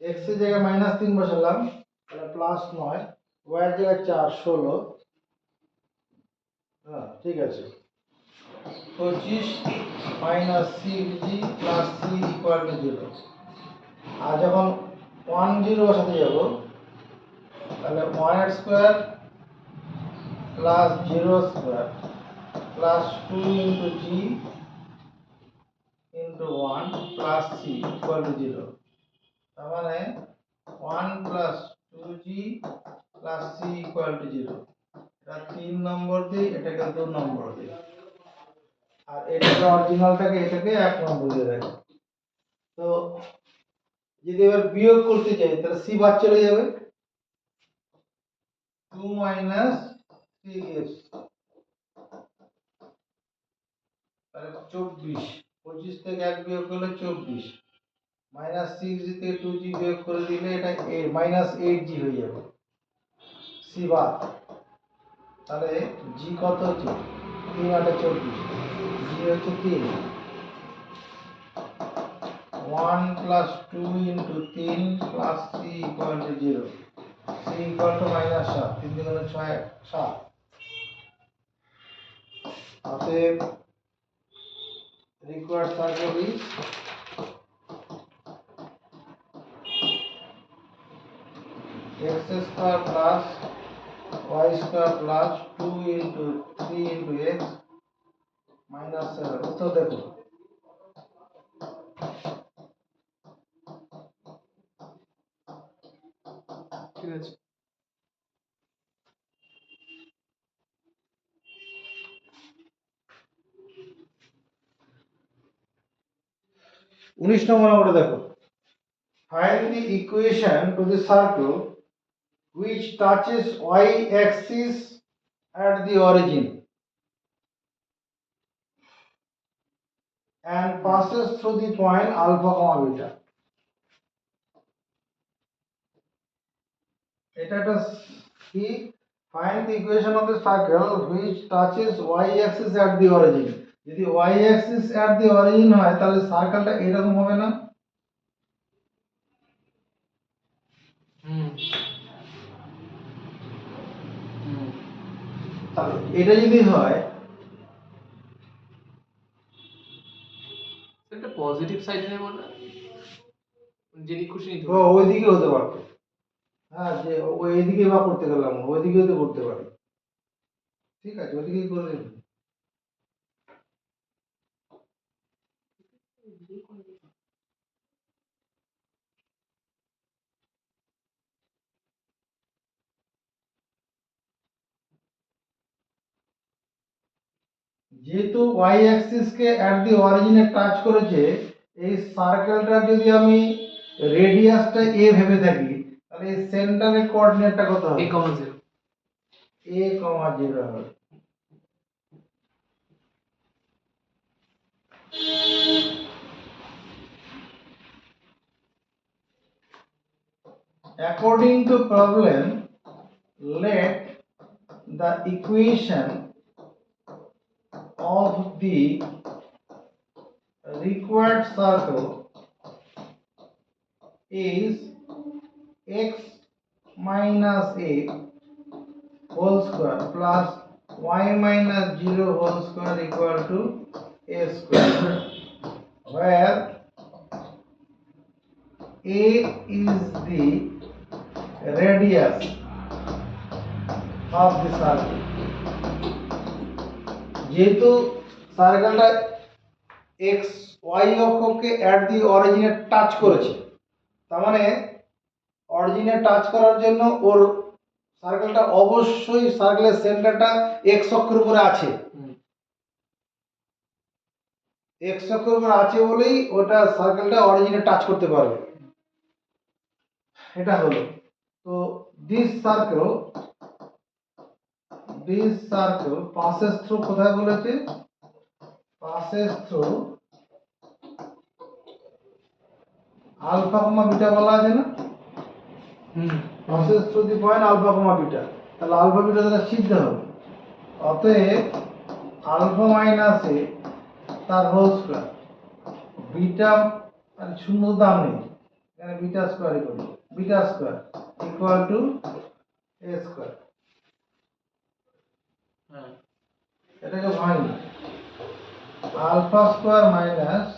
x এর জায়গায় -3 বসালাম তাহলে +9, y এর জায়গায় 4, 16, হ্যাঁ ঠিক আছে, 25 -6g plus c equal to 0। আর যখন 1, 0 বসাতে যাব তাহলে 1 square plus 0 square plus 2 into g into 1 plus c equal to 0, তার মানে 1 plus 2g plus c equal to 0। এটা 3 নম্বর দিই, এটাকে 2 নম্বর দিই, আর এটাকে অরিজিনালটাকে এটাকে 1 নম্বর দিয়ে রাখি। তো যদি এবার বিয়োগ করতে যাই তাহলে c বাদ চলে যাবে, 2 minus 3 gives তাহলে 24, 25 থেকে 1 বিয়োগ করলে 24, -6g থেকে 2g বিয়োগ করে দিলে এটা -8g হয়ে যাবে, c বাদ। তাহলে g কত হচ্ছে 3 আর 24, g হচ্ছে 3, 1 plus 2 into 3 plus c equal to 0, c equal to -7, 3 × 6 7। অতএব required circle is x square plus y square plus 2 into 3 into x -7। উত্তর দেখো ঠিক আছে। 19 নম্বর আমরা দেখো, find the equation to the circle which touches y axis at the origin and passes through the point alpha comma beta. এটা একটা কি, find the equation of the circle which touches y axis at the origin. যদি y axis at the origin হয় তাহলে সার্কেলটা এরকম হবে না? তাহলে এটা যদি হয় এটা পজিটিভ সাইড নেব না, যেটি খুশি নিতে তো ওইদিকে হতে পারতো। হ্যাঁ, যে ওই এইদিকে বা করতে গেলাম ওইদিকে তো করতে পারি, ঠিক আছে ওইদিকেই করে নিন। যেহেতু y অ্যাক্সিস কে এট দি অরিজিনে টাচ করেছে, এই সার্কেলটা যদি আমি রেডিয়াসটা a ভেবে থাকি তাহলে এই সেন্টারের কোঅর্ডিনেটটা কত হবে? a, 0। a, 0 হবে। According to problem, let the equation of the required circle is x minus a whole square plus y minus 0 whole square equal to a square, where a is the radius of the circle. যেহেতু সার্কেলটা x Y অক্ষকে এট দি অরিজিনে touch করেছে, তার মানে অরিজিনে touch করার জন্য ওর সার্কেলটা অবশ্যই সার্কেলের সেন্টারটা এক্স অক্ষের উপরে আছে। এক্স অক্ষের উপরে আছে বলেই ওটা সার্কেলটা অরিজিনে টাচ করতে পারবে। এটা হলো তো দিস সার্কেল passes through কোথায় বলেছে? passes through alpha comma beta বলা আছে না? passes through the point alpha comma beta, তাহলে আলফা বিটা দ্বারা সিদ্ধ হবে। অতএব আলফা মাইনাস এ তার হোল স্কয়ার, বিটা আর শূন্য দাম নেই এখানে, বিটা স্কয়ারই করি, beta square equal to a square. এটাকে ভাঙি, alpha square minus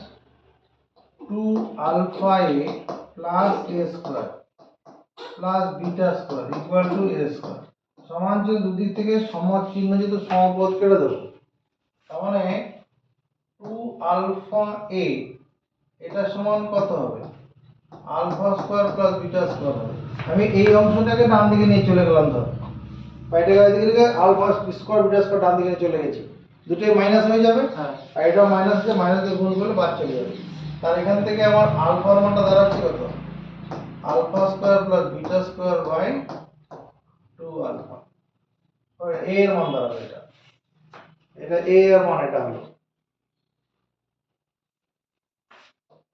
2 alpha a plus a square plus beta square equal to a square. সমান চিহ্ন দুদিক থেকে সমান চিহ্ন যেহেতু সমপদ কেটে দেবো, তার মানে 2 আলফা এ এটা সমান কত হবে? Alpha square plus beta square হবে। আমি এই অংশটাকে ডান দিকে নিয়ে চলে গেলাম, ধর বাইরে দিকে আলফা স্কয়ার বিটা স্কয়ার ডান দিকে চলে গেছি, দুটোই মাইনাস হয়ে যাবে। আর এটা মাইনাস দিয়ে মাইনাস দিয়ে গুণ করলে বাদ চলে যাবে। তার এখান থেকে আমার আলফার মানটা দাঁড়াচ্ছে কত? Alpha square plus beta square by 2 alpha. এ এর মান দাঁড়াবে, এটা এ এর মান, এটা হলো।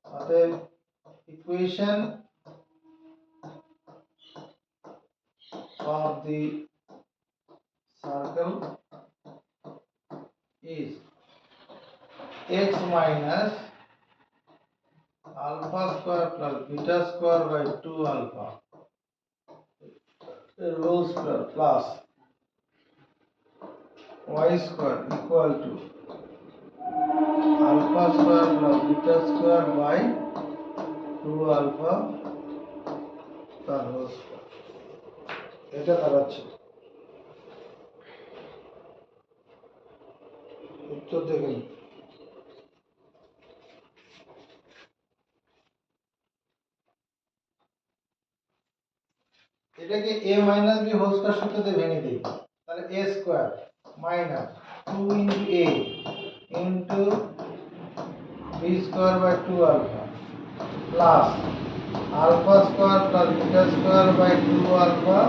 অতএব equation of the circle is x minus alpha square plus beta square by 2 alpha whole square plus y square equal to alpha square plus beta square by 2 alpha তার whole square। এটা দাঁড়াচ্ছে উত্তর দেখেন। এটাকে a minus b whole square সূত্রতে ভেঙে দিই, তাহলে a square minus 2 into a into b square by 2 alpha plus alpha square plus beta square by 2 alpha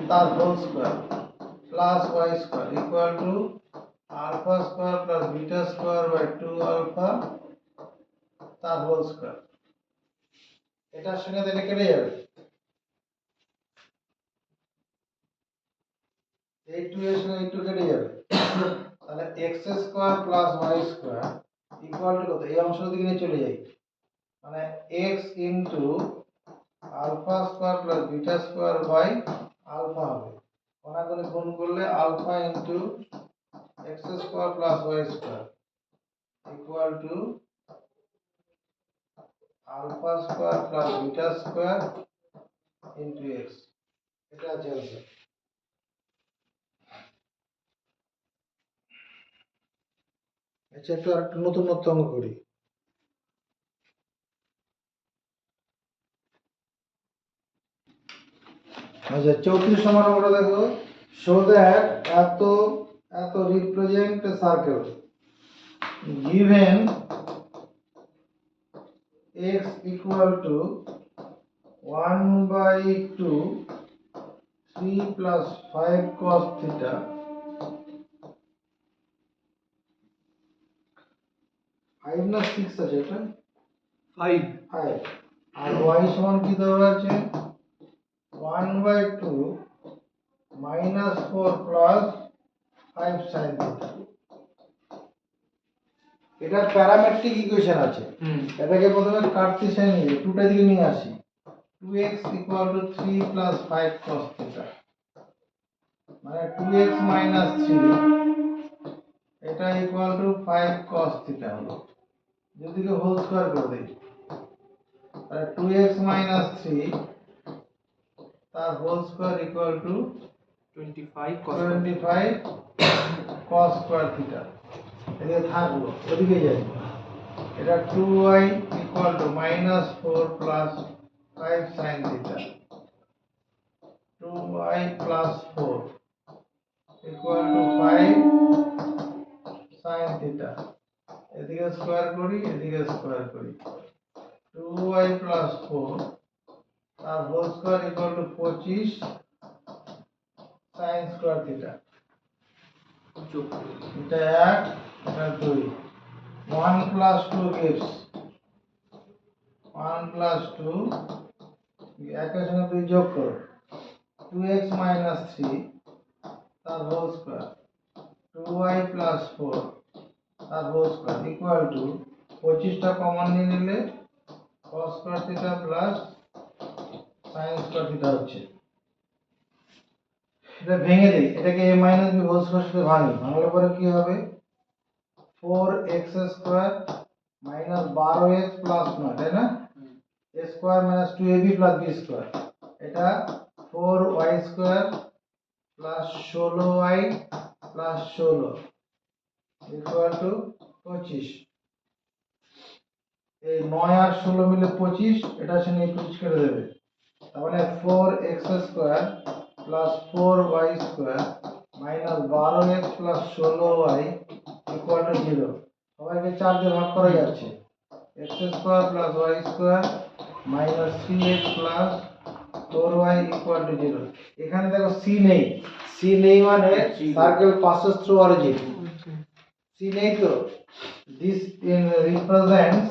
তার whole square plus y square equal to alpha square plus beta square by 2 alpha তার whole square. এটার সঙ্গে তো এটা কেটে যাবে, এই 2 এর সঙ্গে এই 2 কেটে যাবে, তাহলে x square plus y square equal to কত, এই অংশের দিকে নিয়ে চলে যাই, মানে x into alpha square plus beta square by alpha হবে, কোনাকুনি গুণ করলে alpha into x square plus y square equal to alpha square plus beta square into x. এটা আছে आंसर। আচ্ছা, একটু আরেকটু নতুন অঙ্ক করি। আচ্ছা, 34 নম্বর অঙ্কটা দেখো, শো দ্যাট এত এত represent a circle given x equal to 1/2 3 plus 5 cos theta 5 না 6 আছে এটা 5 5, আর y সমান কি দেওয়া আছে 1/2 minus 4 plus 5 sin theta। এটা প্যারামেট্রিক ইকুয়েশন আছে, এটাকে প্রথমে কার্টেসিয়ান নিয়ে 2টা দিকে নিয়ে আসি, 2x equal to 3 plus 5 cos theta, মানে 2x minus 3 এটা equal to 5 cos theta হলো, যদি কে হোল স্কয়ার করে দেই তাহলে 2x minus 3 তার whole square equal to 25 cos square theta। এদিকে থাকলো, ওদিকে যাই, এটা 2y equal to minus 4 plus 5 sin theta, 2y plus 4 equal to 5 sin theta। এদিকে স্কয়ার করি, এদিকে স্কয়ার করি, 2y plus 4 তার whole square equal to 25 sin square theta। এটা 1, এটা 2, 1 plus 2 gives 1 plus 2, একের সঙ্গে 2 যোগ করো, 2x minus 3 তার হোল স্কয়ার, 2y plus 4 তার হোল স্কয়ার ইকুয়াল টু 25টা কমন নিয়ে নিলে cos square theta plus sin square theta হচ্ছে। এটা ভেঙে দেই, এটাকে a minus b whole square সাথে ভাঙি, ভাঙলে পরে কি হবে 4x square minus 12x plus 9, তাই না, a square minus 2ab plus b square, এটা 4y square plus 16y plus 16 equal to 25। এই 9 আর 16 মিলে 25, এটার সঙ্গে 25 কেটে দেবে, তার মানে 4x square plus 4y square minus 12x plus 16y equal to 0। সবাইকে 4 দিয়ে ভাগ করা যাচ্ছে, x square plus y square minus 3x plus 4y equal to 0। এখানে দেখো c নেই, c নেই মানে circle passes through origin, c নেই তো, this represents,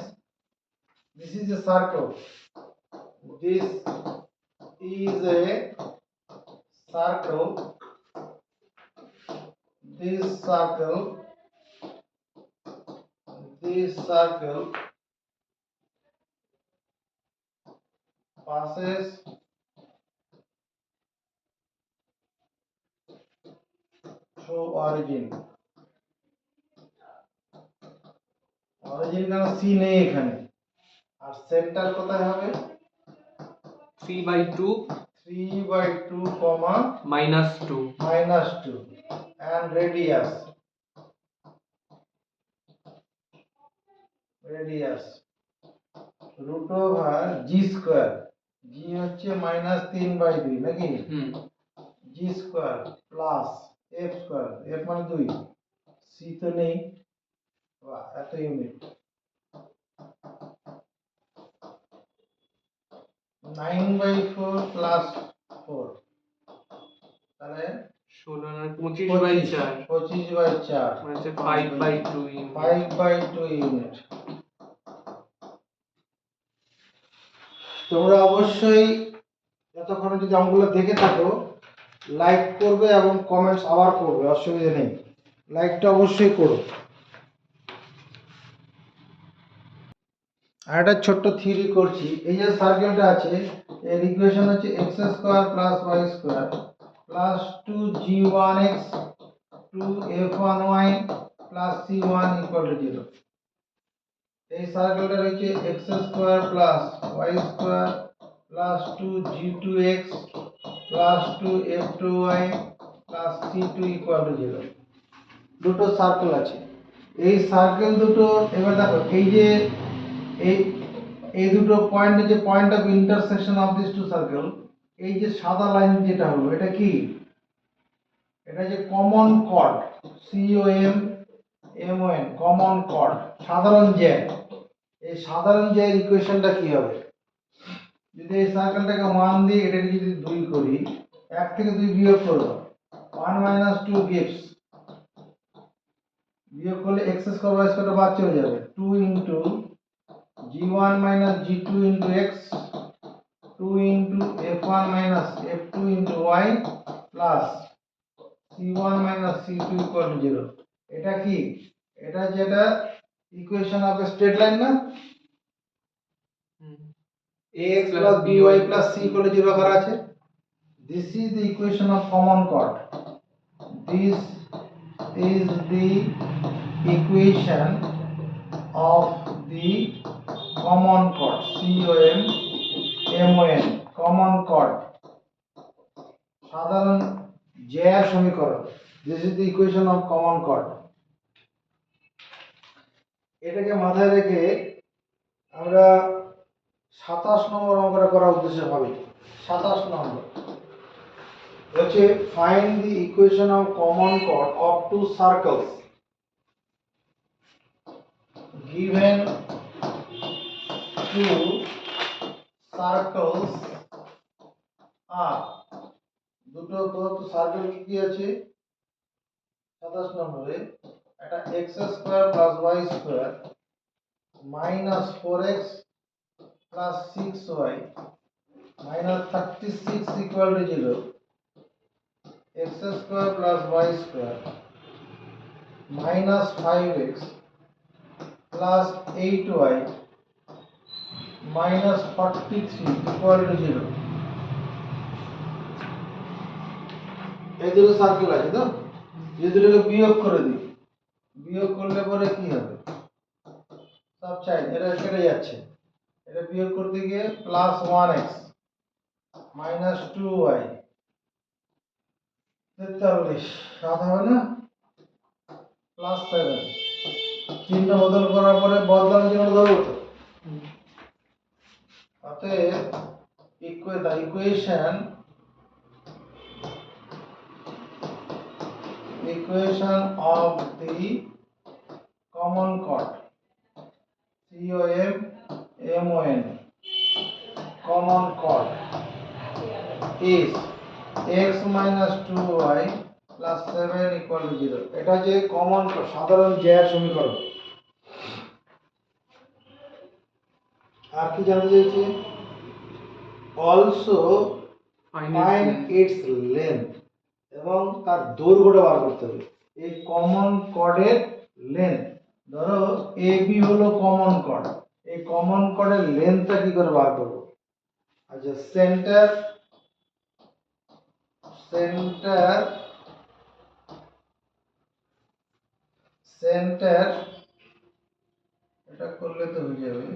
this is a circle, this is a circle, this circle passes through origin। Origin কারণ C নেই এখানে, আর সেন্টার কোথায় হবে 3/2 3/2 -2 -2 and radius root over g square, g হচ্ছে -3/2 নাকি, g square plus f square, f মানে 2, c তো নেই, বাহ এত ইউনিট, 9/4 প্লাস 4 তাহলে 16 আর 25/4 25/4 মানে হচ্ছে 5/2 ইউনিট। 5/2 ইউনিট। তোমরা অবশ্যই যতক্ষণ যদি অঙ্কগুলো দেখে থাকো লাইক করবে এবং কমেন্টস আবার করবে, অসুবিধা নেই, লাইকটা অবশ্যই করো। আর একটা ছোট্ট থিওরি করছি। এই যে সার্কেলটা আছে এর ইকুয়েশন হচ্ছে x square plus y square plus 2g1x 2f1y plus c1 equal to 0। এই সার্কেলটা রয়েছে x square plus y square plus 2g2x plus 2f2y plus c2 equal to 0। দুটো সার্কেল আছে। এই সার্কেল দুটো এবার দেখো এই যে এই এই দুটো পয়েন্টে যে point of intersection of this two circle, এই যে সাদা লাইন যেটা হলো এটা কি? এটা যে common chord, COMMON, common chord, সাধারণ জ্যা। এই সাধারণ জ্যায়ের ইকুয়েশনটা কি হবে? যদি এই সার্কেলটাকে 1 দিয়ে এটাকে যদি 2 করি, 1 থেকে 2 বিয়োগ করব, 1 মাইনাস 2 গিভস, বিয়োগ করলে x স্কয়ার y স্কয়ারটা বাদ চলে যাবে, 2 into g1 minus g2 into x, 2 into f1 minus f2 into y plus c1 minus c2 equal to 0। এটা কি? এটা যেটা ইকুয়েশন অফ স্ট্রেট লাইন না, ax plus by plus c equal to 0 করা আছে। This is the equation of common chord. This is the equation of the common chord, COMMON, common chord, সাধারণ জ্যা সমীকরণ। This is the equation of common chord. এটাকে মাথায় রেখে আমরা 27 নম্বর অঙ্কটা করার উদ্দেশ্য ভাবি। 27 নম্বর হচ্ছে find the equation of common chord of two circles given two circles are, দুটো প্রদত্ত সার্কেল কি আছে 27 নম্বরে, এটা x square plus y square minus 4x plus 6y minus 36 equal to 0, x square plus y square minus 5x plus 8y minus 43 equal to 0। এই দুটো circle আছে তো, এই দুটোকে বিয়োগ করে দিই, বিয়োগ করলে পরে কি হবে? সব চাই এটা কেটে যাচ্ছে, এটা বিয়োগ করতে গিয়ে প্লাস 1x মাইনাস 2y 43, 7 হবে না, প্লাস 7, চিহ্ন বদল করার পরে বদলানোর জন্য ধরবো তো। অতএব the equation of the common chord, COMMON, common chord is x minus 2y plus 7 equal to 0। এটা যে কমন সাধারণ জ্যার সমীকরণ। আর কি জানতে চাইছে? also find its length, এবং তার দৈর্ঘ্যটা বার করতে হবে। এই কমন কর্ডের লেন্থ, ধরো AB হলো কমন কর্ড, এই কমন কর্ডের লেন্থটা কি করে বার করব? আচ্ছা, সেন্টার এটা করলে তো হয়ে যাবে,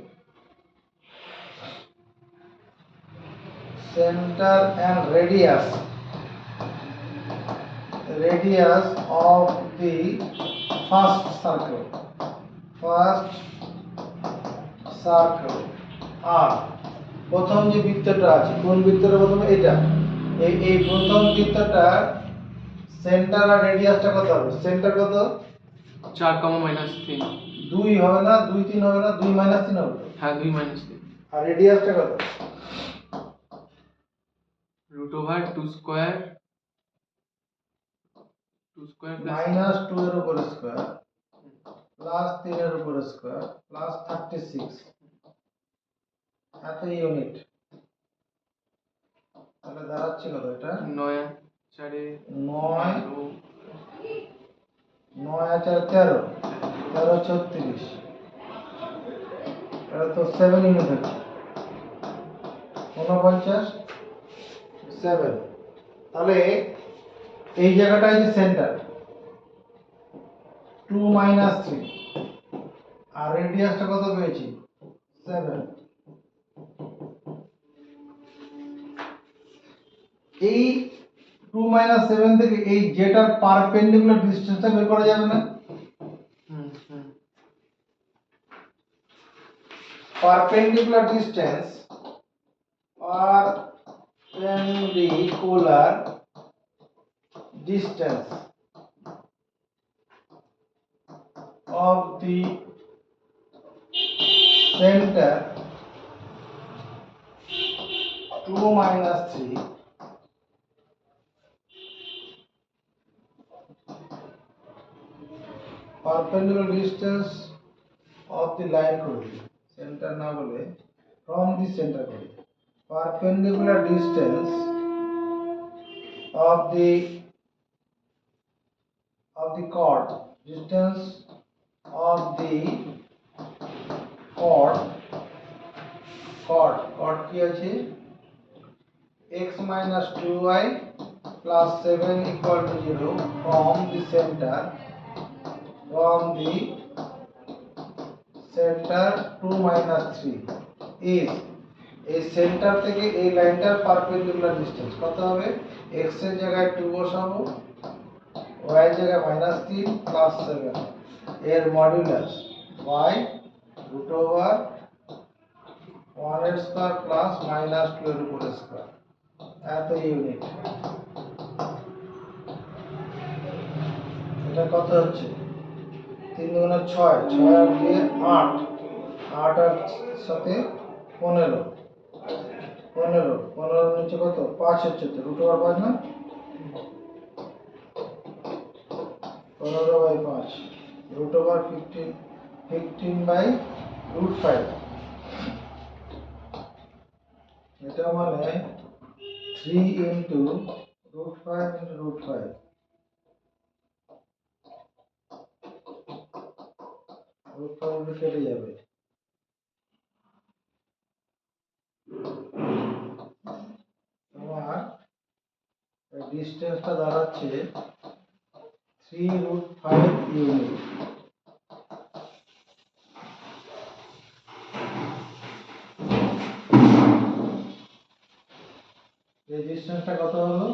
center and radius of the first circle আর প্রথম যে বৃত্তটা আছে, কোন বৃত্তটা প্রথমে? এটা, এই প্রথম বৃত্তটা সেন্টার আর রেডিয়াসটা কত হবে? সেন্টার কত? 4, -3। 2 হবে না, 2 3 হবে না, 2 3 হবে। হ্যাঁ, 2 -3। আর রেডিয়াসটা কত? √2 স্কয়ার মাইনাস 2 এর উপর স্কয়ার প্লাস 3 এর উপর স্কয়ার প্লাস 36, এত ইউনিট। তাহলে দাঁড়াচ্ছে কত এটা? 9 4 9 9 আর 4 13, 13 36, এটা তো 7 ইউনিট হচ্ছে 49 7। তাহলে এই জায়গাটা হচ্ছে সেন্টার 2 - 3, আর রেডিয়াসটা কত পেয়েছি 7। এই 2 - 7 থেকে এই যেটার পারপেন্ডিকুলার ডিসটেন্সটা বের করা যাবে না? Perpendicular distance of the center 2 - 3 perpendicular distance of the line করবে center না বলে from the center করবে perpendicular distance of the chord distance of the chord কি আছে x minus 2y plus 7 equal to 0 from the center 2 minus 3 is এই centre থেকে এই লাইনটার perpendicular distance কত হবে? x এর জায়গায় 2 বসাবো, y এর জায়গায় -3 প্লাস 7, এর মডুলাস y রুট ওভার 1 এর স্কয়ার প্লাস -2 এর উপর স্কয়ার, এত ইউনিট। এটা কত হচ্ছে 3 গুণে 6, 6 আর 2 8, 8 আর সাথে 15, 15 নিচে কত 5 হচ্ছে তো রুট ওভার 5 না 15/5 রুট ওভার 15/√5, এটা মানে 3 ইনটু √5 ইনটু √5, √5 কেটে যাবে, তোমার ডিসটেন্সটা দাঁড়াচ্ছে 3√5 ইউনিট। এই ডিসটেন্সটা কত হলো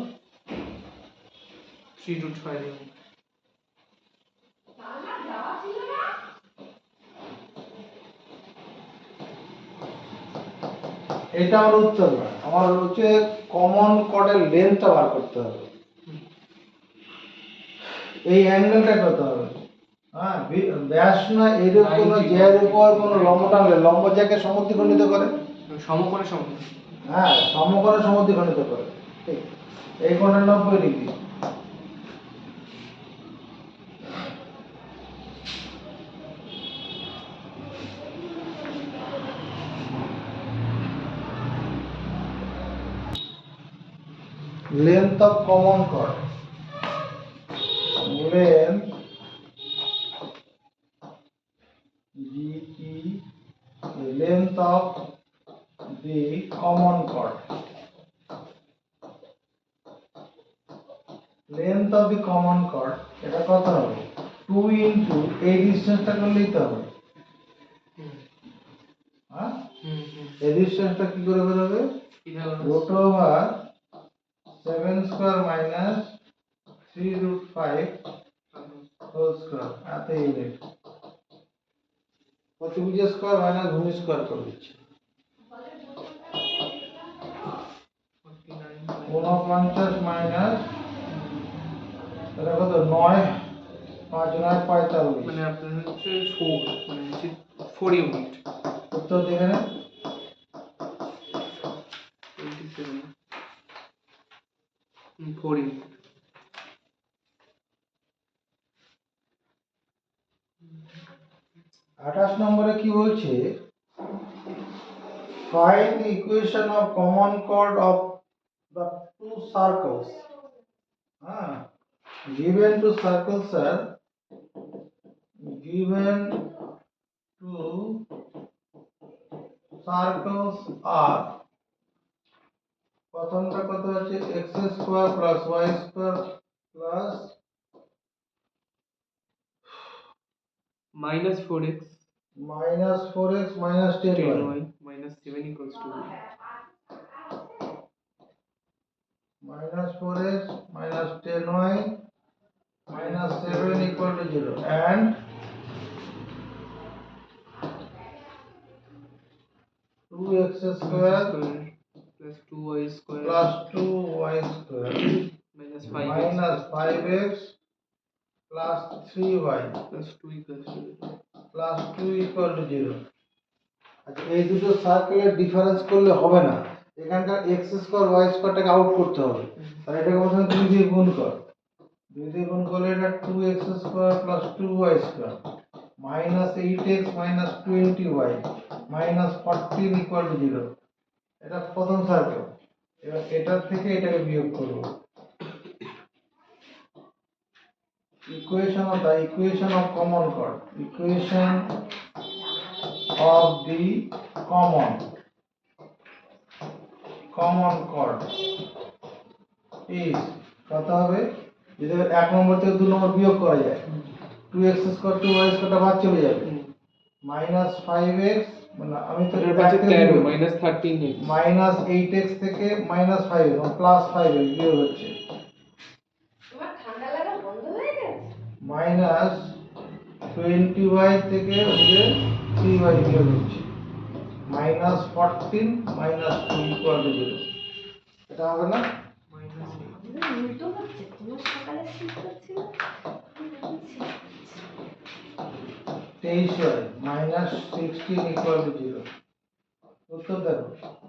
3√5 এটা আমার উত্তর না, আমার হচ্ছে কমন কর্ডের লেন্থটা বার করতে হবে। এই অ্যাঙ্গেলটা কত হবে? হ্যাঁ, ব্যাস না এর কোনো জ্যার উপর কোনো লম্ব টানলে লম্ব জ্যাকে সমদ্বিখণ্ডিত করে, সমকোণে হ্যাঁ সমকোণে সমদ্বিখণ্ডিত করে, ঠিক। এই কোণটা 90 degree. length of common chord, length GT, length of the common chord, length of the common chord এটা কত হবে 2 ইনটু এই ডিসটেন্সটা করলেই তো হবে, হ্যাঁ এই ডিসটেন্সটা কি করে বের হবে root over 7 square minus 3√5 whole square, এত ইউনিট। প্রতিভুজ স্কয়ার মাইনাস ভূমি স্কয়ার করে দিচ্ছি 49 মাইনাস এটা কত 9, 5 9 45, মানে আপনার হচ্ছে 4 মানে হচ্ছে 4 ইউনিট উত্তর দেখে নেন 27 4 ইউনিট। 28 নম্বরে কি বলছে find the equation of common chord of the two circles, given to circles are given to circles are প্রথমটা কত আছে x square plus y square plus minus 4x minus 4x minus 10y 10y minus 7 equals to minus 4x minus 10y minus 7 equal to 0 and 2x square plus 2y square plus 2y square minus 5x minus 5x plus 3y plus 2 equals to 0. plus 2 equal to 0 আচ্ছা এই দুটো সার্কেলের difference করলে হবে না এখানকার x square y স্কয়ারটাকে out করতে হবে তাহলে এটাকে প্রথমে 2 দিয়ে গুণ কর 2 দিয়ে গুণ করলে এটা 2x square plus 2y square minus 8x minus 20y minus 14 equal to 0 এটা প্রথম সার্কেল এবার এটার থেকে এটাকে বিয়োগ করব equation of common chord equation of the common chord is কত হবে যদি এক নম্বর থেকে দুই নম্বর বিয়োগ করা যায় 2x স্কয়ার 2y স্কয়ারটা বাদ চলে যাবে minus 5x মানে আমি তো এর পাশে 13 minus 13x minus 8x থেকে minus 5x এবং plus 5x বিয়োগ হচ্ছে তোমার ঠান্ডা লাগা বন্ধ হয়ে গেছে minus 20y থেকে ওদিকে 3y বিয়োগ হচ্ছে minus 14 minus 2 equal to 0 এটা হবে না minus 8 উল্টো হচ্ছে তোমার সকালে শীত করছিল 23y minus 16 equal to 0 উত্তর দেখো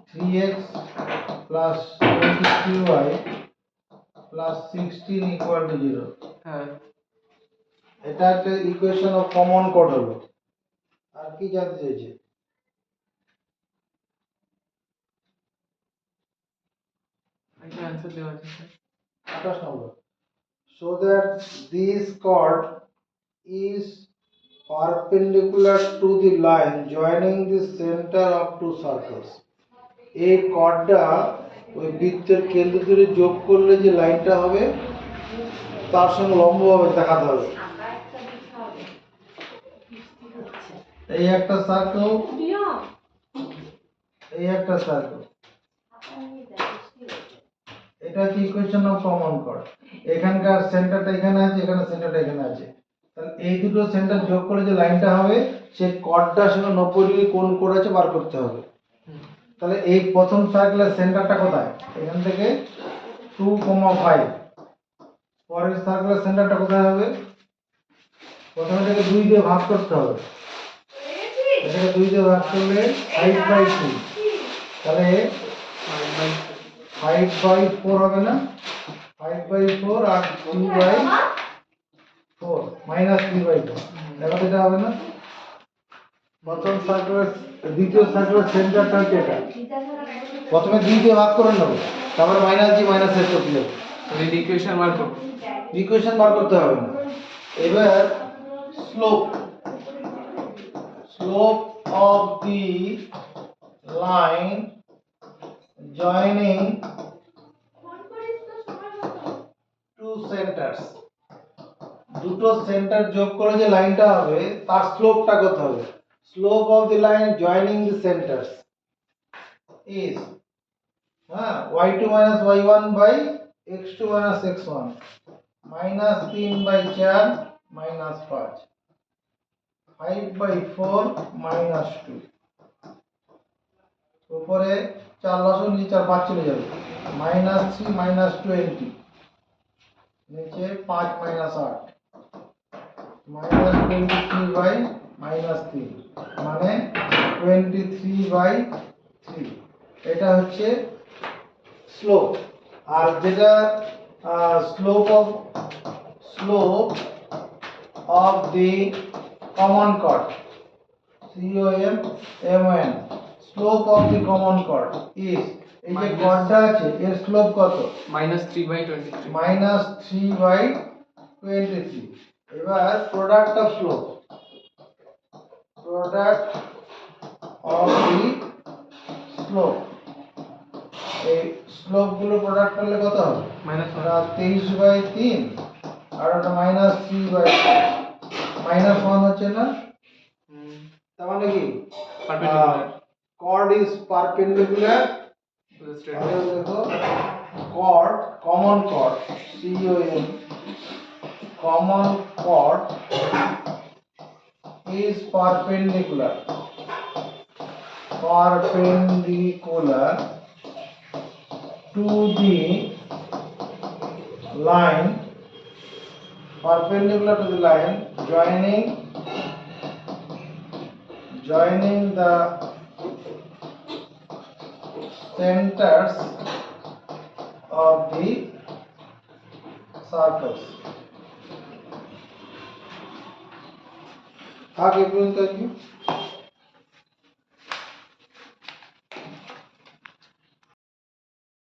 3x plus 23y plus 16 equal to 0 হ্যাঁ এটা একটা ইকুয়েশন অফ কমন কোড হলো আর কি জানতে চাইছে একটা आंसर দেওয়া আছে sir 28 number so that this chord is perpendicular to the line joining the center of two circles এই কর্ডটা ওই বৃত্তের কেন্দ্র ধরে যোগ করলে যে লাইনটা হবে তার সঙ্গে লম্বভাবে দেখাতে হবে ঠান্ডা একটা দিতে হবে বৃষ্টি হচ্ছে এই একটা সার্কেল দিও এই একটা সার্কেল ছাতা নিয়ে যাই বৃষ্টি হচ্ছে এটা হচ্ছে ইকুয়েশন অফ কমন কর্ড এখানকার সেন্টারটা এখানে আছে এখানে সেন্টারটা এখানে আছে তাহলে এই দুটো সেন্টার যোগ করে যে লাইনটা হবে সেই কর্ডটার সঙ্গে 90 ডিগ্রি কোণ করেছে বার করতে হবে তাহলে এই প্রথম সার্কেলের সেন্টারটা কোথায় এখান থেকে 2,5 পরের সার্কেলের সেন্টারটা কোথায় হবে প্রথমে এটাকে 2 দিয়ে ভাগ করতে হবে এটাকে 2 দিয়ে ভাগ করলে 5/2 তাহলে 5/4 হবে না 5/4 আর 2/4 minus 3/4 দেখো তো এটা হবে না প্রথম সার্কেলের দ্বিতীয় সার্কেলের সেন্টারটা হচ্ছে এটা প্রথমে 2 দিয়ে ভাগ করে নেব তারপরে মাইনাস জি মাইনাস এর করতে হবে তাহলে ইকুয়েশন বার করব ইকুয়েশন বার করতে হবে না এবার slope of the line joining two centres দুটো সেন্টার যোগ করে যে লাইনটা হবে তার স্লোপটা কত হবে slope of the line joining the centres is y2 minus y1 by x2 minus x1 minus 3/4 minus 5 5/4 minus 2 উপরে 4 লসন নিচে 4 5 চলে যাবে minus 3 minus 20 নিচে 5 minus 8 minus 23 by minus 3 মানে 23/3 এটা হচ্ছে স্লোপ আর যেটা slope of the common chord COMMON slope of the common chord is এই যে Minus- কর্ডটা আছে এর স্লোপ কত? -3/23 -3/23। এবার product of slope, product of the slope, এই স্লোপ গুলো প্রোডাক্ট করলে কত হবে? -1 23/3 আর ওটা -3/3, -1 হচ্ছে না? তার মানে কি perpendicular chord is perpendicular to the straight আরে line. দেখো chord, common chord, common chord is perpendicular to the line, perpendicular to the line joining the centers of the circles. থাক এই পর্যন্ত আজকে।